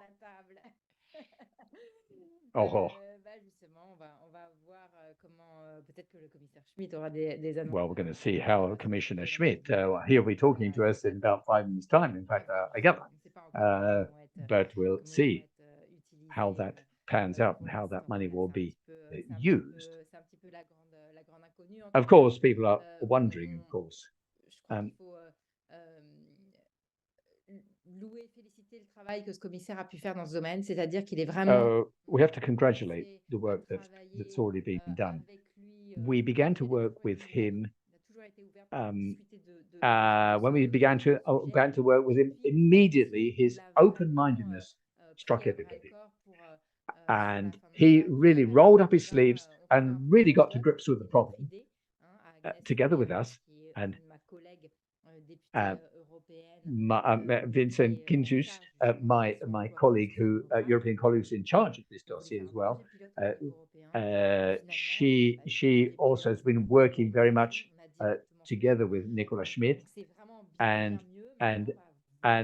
Well, we're going to see how Commissioner Schmit, he'll be talking to us in about 5 minutes' time. In fact, but we'll see how that pans out and how that money will be used. of course, people are wondering, of course. We have to congratulate the work that's already been done. We began to work with him when we began to work with him. Immediately, his open-mindedness struck everybody, and he really rolled up his sleeves and really got to grips with the problem together with us. And Vincent Kinjus, my colleague, European colleague, who's in charge of this dossier as well, she also has been working very much together with Nicolas Schmit, and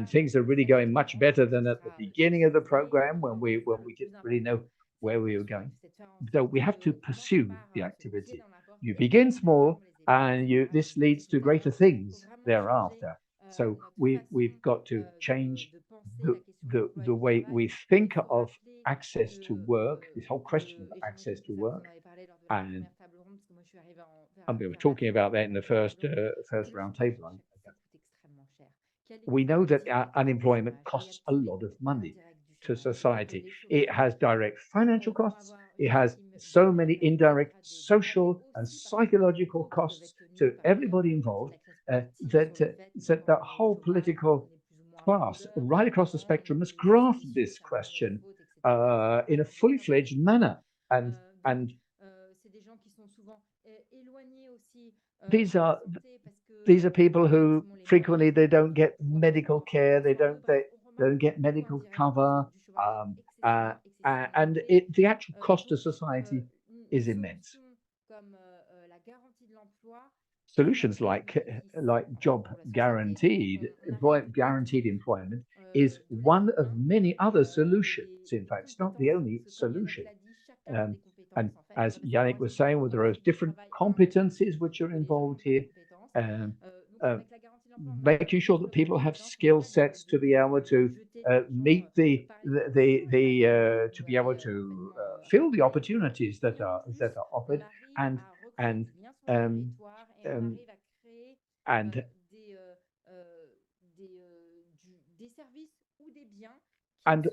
things are really going much better than at the beginning of the program when we didn't really know where we were going. So we have to pursue the activity. You begin small, and this leads to greater things thereafter. So we've got to change the way we think of access to work, this whole question of access to work, and we were talking about that in the first roundtable. We know that unemployment costs a lot of money to society. It has direct financial costs. It has so many indirect social and psychological costs to everybody involved that the whole political class right across the spectrum must grasp this question in a fully fledged manner. And these are people who frequently they don't get medical care, they don't get medical cover, and the actual cost to society is immense. Solutions like job guaranteed employment is one of many other solutions. In fact, it's not the only solution. And as Yannick was saying, well, there are different competencies which are involved here. Making sure that people have skill sets to be able to meet to be able to fill the opportunities that are offered, and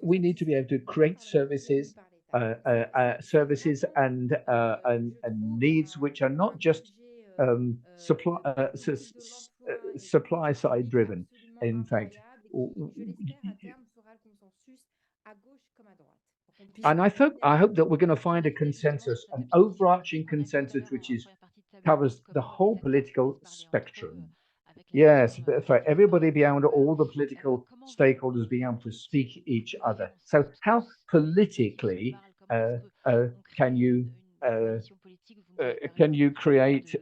we need to be able to create services and needs which are not just supply side driven. In fact, and I hope that we're going to find a consensus, an overarching consensus, which covers the whole political spectrum. Yes, for everybody be able to, all the political stakeholders being able to speak each other. So how politically can you create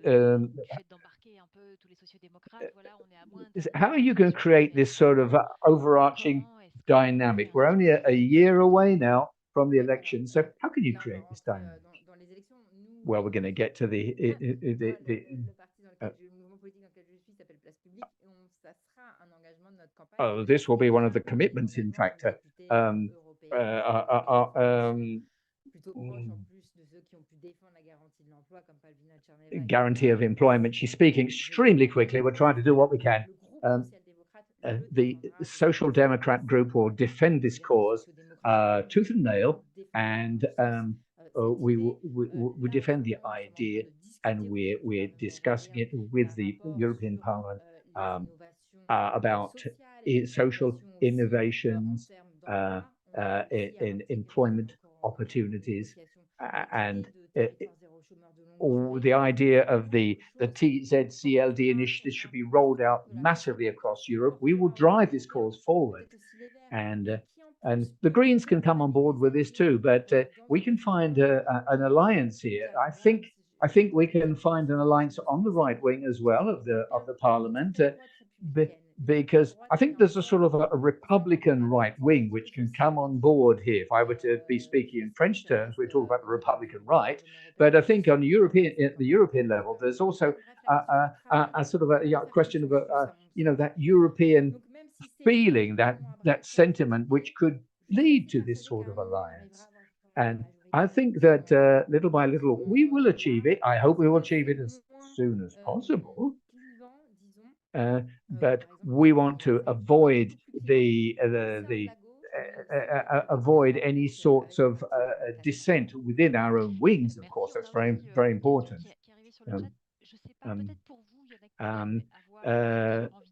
how are you going to create this sort of overarching dynamic? We're only a year away now from the election, so how can you create this dynamic? Well, we're going to get to this will be one of the commitments, in fact. Guarantee of employment. She's speaking extremely quickly. We're trying to do what we can. The Social Democrat group will defend this cause tooth and nail, and we defend the idea, and we're discussing it with the European Parliament about social innovations in employment opportunities, and the idea of the TZCLD initiative should be rolled out massively across Europe. We will drive this cause forward, and the Greens can come on board with this too. But we can find an alliance here. I think we can find an alliance on the right wing as well of the Parliament, because I think there's a sort of a Republican right wing which can come on board here. If I were to be speaking in French terms, we talk about the Republican right, but I think at the European level, there's also a sort of a question of that European feeling, that sentiment which could lead to this sort of alliance. I think that little by little we will achieve it. I hope we will achieve it as soon as possible. But we want to avoid avoid any sorts of dissent within our own wings. Of course, that's very important.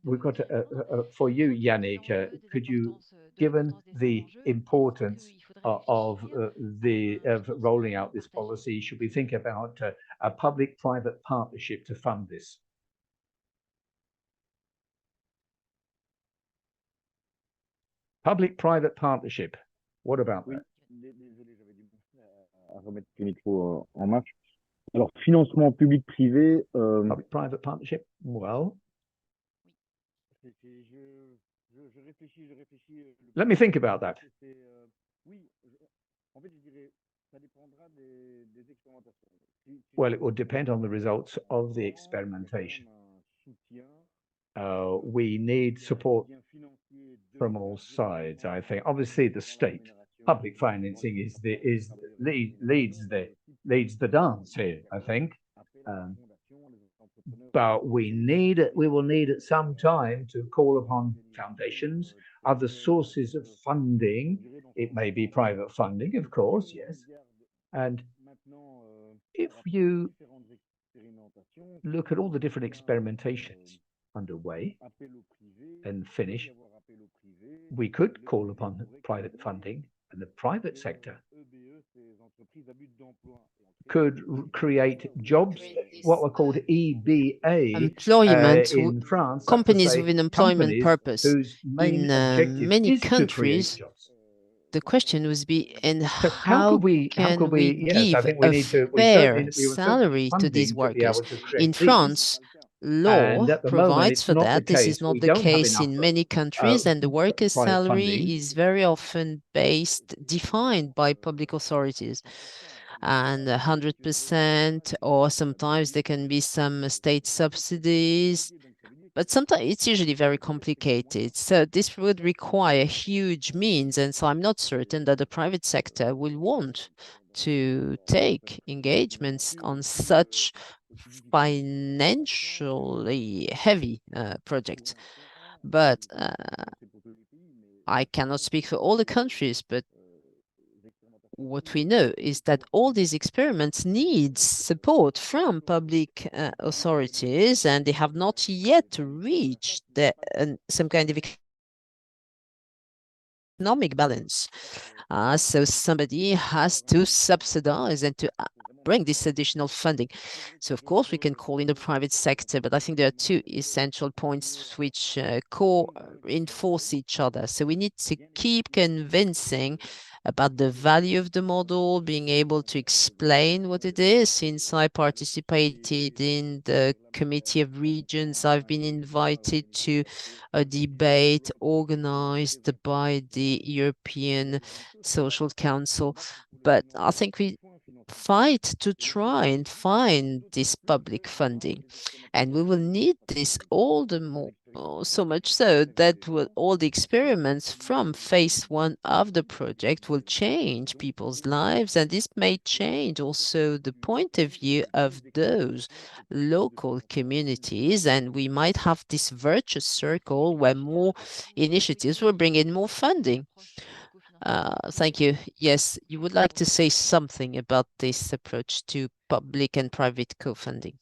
We've got for you, Yannick. Could you, given the importance of rolling out this policy, should we think about a public-private partnership to fund this? Public-private partnership. What about that? Désolé, j'avais du mal à remettre le micro en marche. Alors, financement public-privé. Public-private partnership. Well, je réfléchis. Let me think about that. Oui, en fait, je dirais, ça dépendra des expérimentations. Well, it will depend on the results of the experimentation. We need support from all sides. I think, obviously, the state public financing leads the dance here. I think, but we will need at some time to call upon foundations, other sources of funding. It may be private funding, of course, yes. And if you look at all the different experimentations underway and finish, we could call upon private funding, and the private sector could create jobs, what were called EBA employment in France. companies with an employment purpose. Whose main objective many is countries, to create jobs. the question would be, and So how could we yes, I give think we a need to fair salary to these workers? In France, law provides for that. This is not the case in many countries, and the workers' salary is very often defined by public authorities. And 100%, or sometimes there can be some state subsidies, but sometimes it's usually very complicated. So this would require huge means, and so I'm not certain that the private sector will want to take engagements on such financially heavy projects. But I cannot speak for all the countries, but what we know is that all these experiments need support from public authorities, and they have not yet reached some kind of economic balance. So somebody has to subsidize and to bring this additional funding. So of course we can call in the private sector, but I think there are two essential points which reinforce each other. So we need to keep convincing about the value of the model, being able to explain what it is. Since I participated in the Committee of Regions, I've been invited to a debate organized by the European Social Council. But I think we fight to try and find this public funding, and we will need this all the more. So much so that all the experiments from phase 1 of the project will change people's lives, and this may change also the point of view of those local communities, and we might have this virtuous circle where more initiatives will bring in more funding. Thank you. Yes, you would like to say something about this approach to public and private co-funding?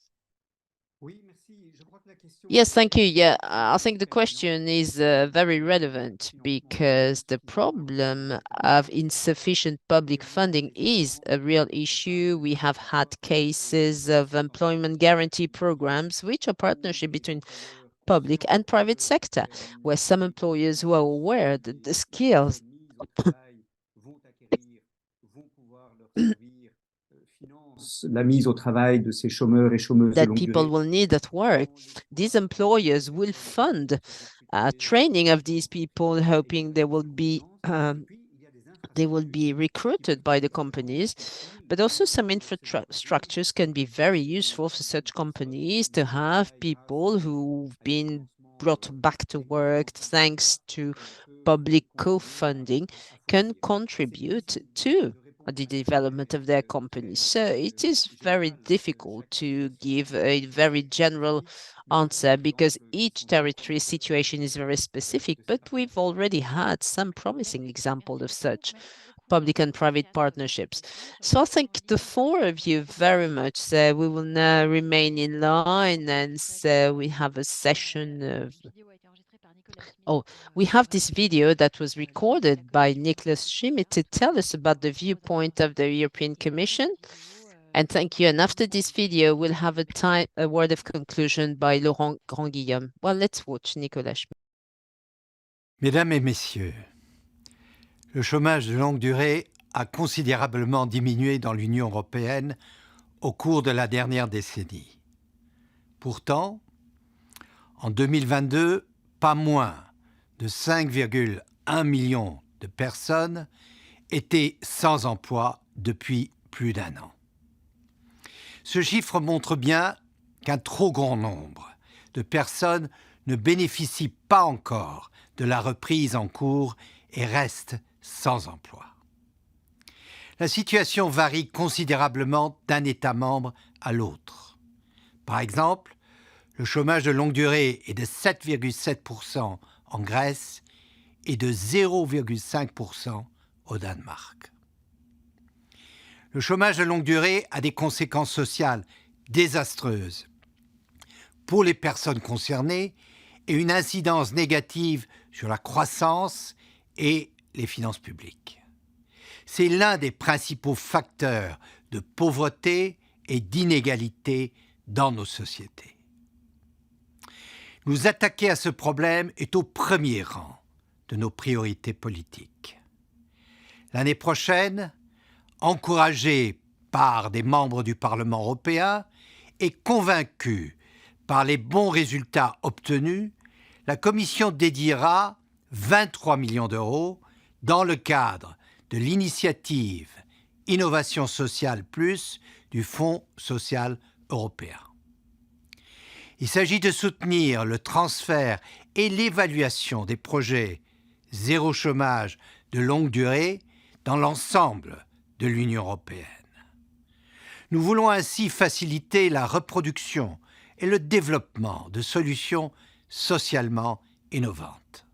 Yes, thank you. Yeah, I think the question is very relevant because the problem of insufficient public funding is a real issue. We have had cases of employment guarantee programs, which are partnership between public and private sector, where some employers who are aware that the skills la mise au travail de ces chômeurs et chômeuses de that longue people durée. will need at work, these employers will fund training of these people, hoping they will be recruited by the companies. But also some infrastructures can be very useful for such companies to have people who've been brought back to work thanks to public co-funding can contribute to the development of their companies. So it is very difficult to give a very general answer because each territory situation is very specific, but we've already had some promising examples of such public and private partnerships. So I thank the four of you very much. So we will now remain in line, and so we have a session of... Oh, we have this video that was recorded by Nicolas Schmit to tell us about the viewpoint of the European Commission. And thank you. And after this video, we'll have a word of conclusion by Laurent Grandguillaume. Well, let's watch Nicolas Schmit. Mesdames et messieurs, le chômage de longue durée a considérablement diminué dans l'Union européenne au cours de la dernière décennie. Pourtant, en 2022, pas moins de 5,1 millions de personnes étaient sans emploi depuis plus d'1 an. Ce chiffre montre bien qu'un trop grand nombre de personnes ne bénéficient pas encore de la reprise en cours et restent sans emploi. La situation varie considérablement d'un État membre à l'autre. Par exemple, le chômage de longue durée est de 7,7% en Grèce et de 0,5% au Danemark. Le chômage de longue durée a des conséquences sociales désastreuses pour les personnes concernées et une incidence négative sur la croissance et les finances publiques. C'est l'un des principaux facteurs de pauvreté et d'inégalité dans nos sociétés. Nous attaquer à ce problème est au premier rang de nos priorités politiques. L'année prochaine, encouragée par des membres du Parlement européen et convaincue par les bons résultats obtenus, la Commission dédiera 23 millions d'euros dans le cadre de l'initiative Innovation sociale plus du Fonds social européen. Il s'agit de soutenir le transfert et l'évaluation des projets zéro chômage de longue durée dans l'ensemble de l'Union européenne. Nous voulons ainsi faciliter la reproduction et le développement de solutions socialement innovantes.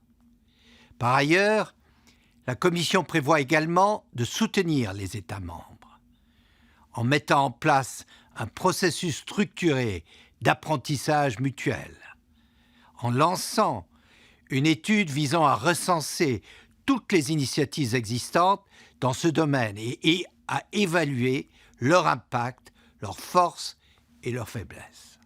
Par ailleurs, la Commission prévoit également de soutenir les États membres en mettant en place un processus structuré d'apprentissage mutuel, en lançant une étude visant à recenser toutes les initiatives existantes dans ce domaine et à évaluer leur impact, leurs forces et leurs faiblesses.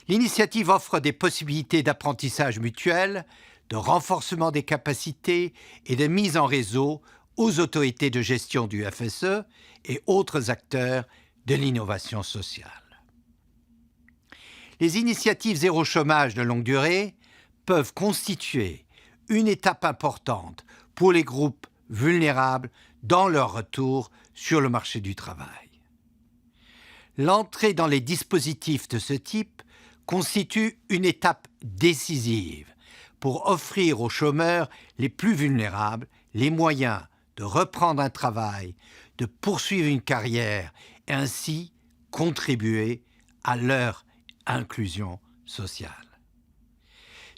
L'initiative offre des possibilités d'apprentissage mutuel, de renforcement des capacités et de mise en réseau aux autorités de gestion du FSE et autres acteurs de l'innovation sociale. Les initiatives zéro chômage de longue durée peuvent constituer une étape importante pour les groupes vulnérables dans leur retour sur le marché du travail. L'entrée dans les dispositifs de ce type constitue une étape décisive pour offrir aux chômeurs les plus vulnérables les moyens de reprendre un travail, de poursuivre une carrière et ainsi contribuer à leur inclusion sociale.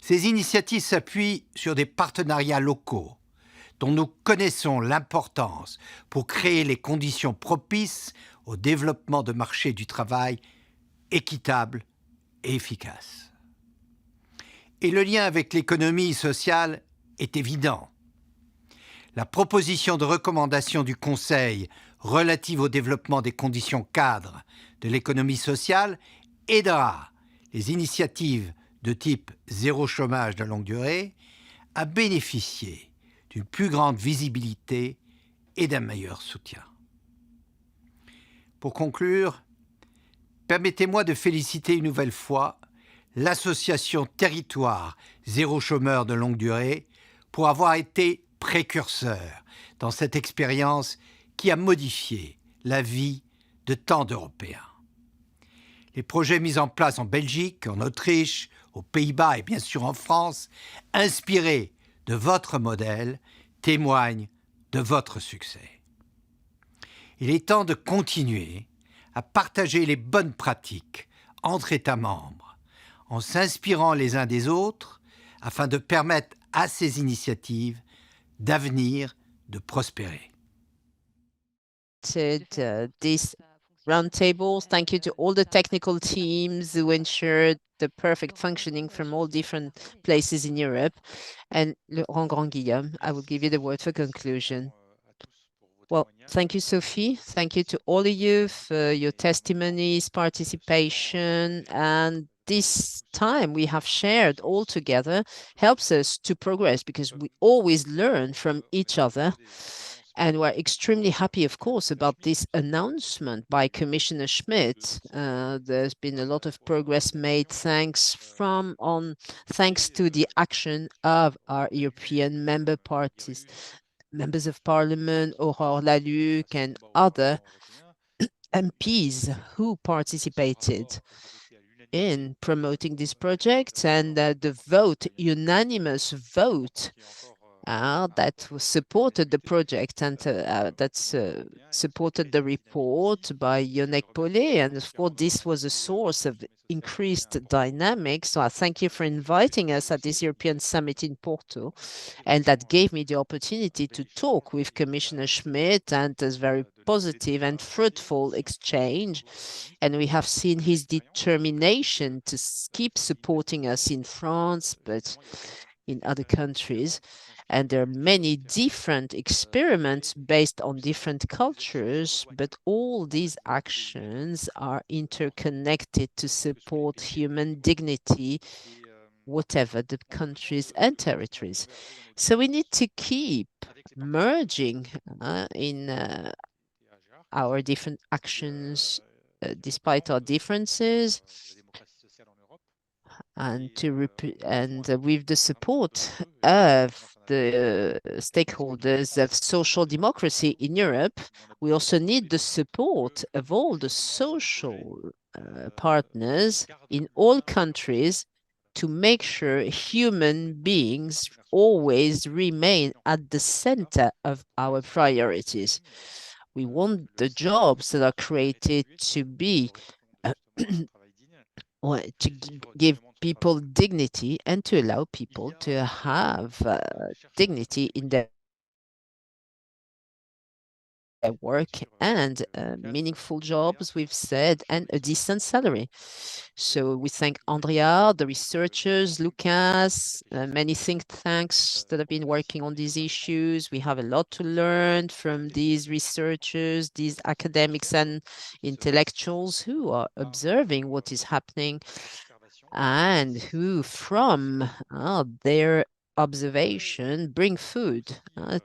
Ces initiatives s'appuient sur des partenariats locaux dont nous connaissons l'importance pour créer les conditions propices au développement de marchés du travail équitables et efficaces. Et le lien avec l'économie sociale est évident. La proposition de recommandation du Conseil relative au développement des conditions cadres de l'économie sociale aidera les initiatives de type zéro chômage de longue durée à bénéficier d'une plus grande visibilité et d'un meilleur soutien. Pour conclure, permettez-moi de féliciter une nouvelle fois l'association Territoire Zéro Chômeur de longue durée pour avoir été précurseur dans cette expérience qui a modifié la vie de tant d'Européens. Les projets mis en place en Belgique, en Autriche, aux Pays-Bas et bien sûr en France, inspirés de votre modèle, témoignent de votre succès. Il est temps de continuer à partager les bonnes pratiques entre États membres, en s'inspirant les uns des autres, afin de permettre à ces initiatives d'avenir de prospérer. This roundtable. Thank you to all the technical teams who ensured the perfect functioning from all different places in Europe. And Laurent Grandguillaume, I will give you the word for conclusion. Well, thank you, Sophie. Thank you to all of you for your testimonies, participation, and this time we have shared all together helps us to progress because we always learn from each other. And we're extremely happy, of course, about this announcement by Commissioner Schmit. There's been a lot of progress made thanks to the action of our European member parties, members of parliament, Aurore Laluc, and other MPs who participated in promoting this project, and the unanimous vote that supported the project and supported the report by Yonek Polé. And of course, this was a source of increased dynamics. So I thank you for inviting us at this European Summit in Porto. And that gave me the opportunity to talk with Commissioner Schmit, and this very positive and fruitful exchange. And we have seen his determination to keep supporting us in France, but in other countries. And there are many different experiments based on different cultures, but all these actions are interconnected to support human dignity, whatever the countries and territories. So we need to keep merging in our different actions, despite our differences, and with the support of the stakeholders of social democracy in Europe. We also need the support of all the social partners in all countries to make sure human beings always remain at the center of our priorities. We want the jobs that are created to be to give people dignity and to allow people to have dignity in their work and meaningful jobs, we've said, and a decent salary. So we thank Andrea, the researchers, Lucas, many think tanks that have been working on these issues. We have a lot to learn from these researchers, these academics and intellectuals who are observing what is happening and who, from their observation, bring food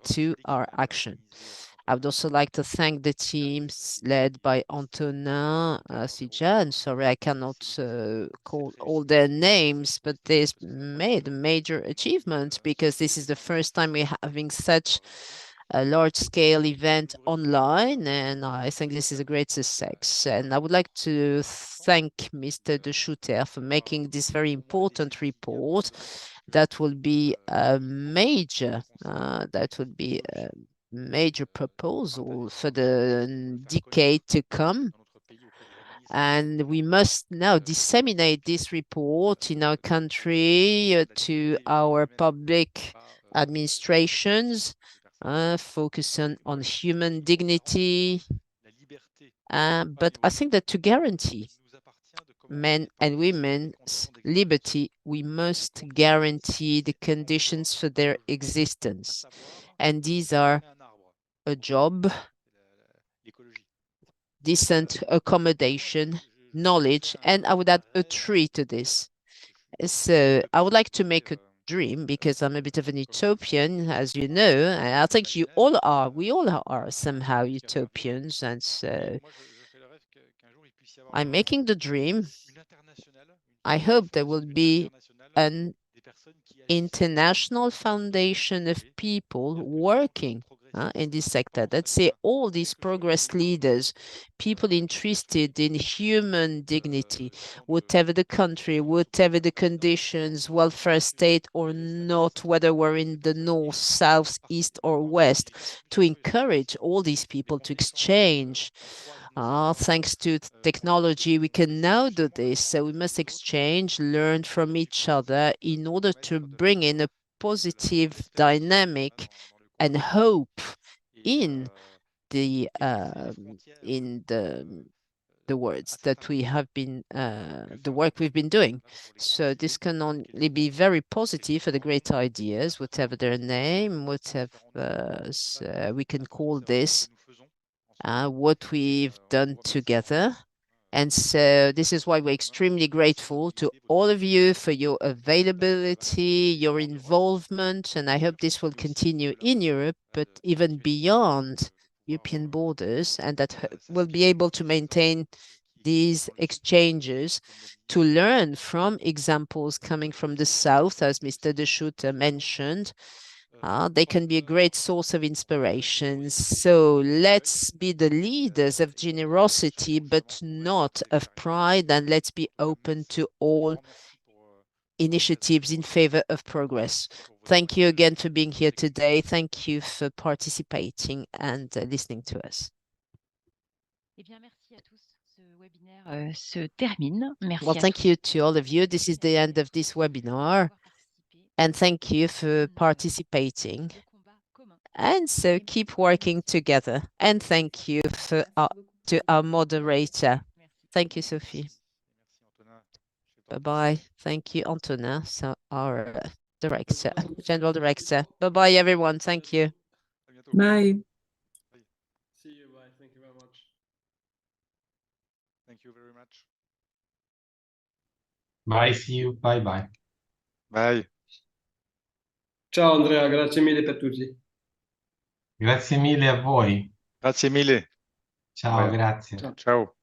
to our action. I would also like to thank the teams led by Antonin Sijan. Sorry, I cannot call all their names, but they've made a major achievement because this is the first time we're having such a large-scale event online, and I think this is a great success. And I would like to thank Mr. de Schutter for making this very important report that will be a major major proposal for the decade to come. And we must now disseminate this report in our country to our public administrations, focusing on human dignity. But I think that to guarantee men and women's liberty, we must guarantee the conditions for their existence. And these are a job, decent accommodation, knowledge, and I would add a tree to this. So I would like to make a dream because I'm a bit of an utopian, as you know, and I think you all are. We all are somehow utopians, and so I'm making the dream. I hope there will be an international foundation of people working in this sector. Let's say all these progress leaders, people interested in human dignity, whatever the country, whatever the conditions, welfare state or not, whether we're in the north, south, east or west, to encourage all these people to exchange. Thanks to technology, we can now do this. So we must exchange, learn from each other in order to bring in a positive dynamic and hope in the words that we have been the work we've been doing. So this can only be very positive for the great ideas, whatever their name, whatever we can call this, what we've done together. And so this is why we're extremely grateful to all of you for your availability, your involvement, and I hope this will continue in Europe, but even beyond European borders, and that we'll be able to maintain these exchanges to learn from examples coming from the South, as Mr. De Schutter mentioned. They can be a great source of inspiration. So let's be the leaders of generosity, but not of pride, and let's be open to all initiatives in favor of progress. Thank you again for being here today. Thank you for participating and listening to us. Eh bien, merci à tous. Ce webinaire se termine. Merci Well, à thank tous. you to all of you. This is the end of this webinar. And thank you for participating. And so keep working together. And thank you for to our moderator. Thank you, Sophie. Bye-bye. Thank you, Antonin, so our director, general director. Bye-bye, everyone. Thank you. Bye. See you. Bye. Thank you very much. Thank you very much. Bye, see you. Bye bye. Bye. Ciao Andrea, grazie mille per tutti. Grazie mille a voi. Grazie mille. Ciao, Bye. grazie. Ciao. Ciao.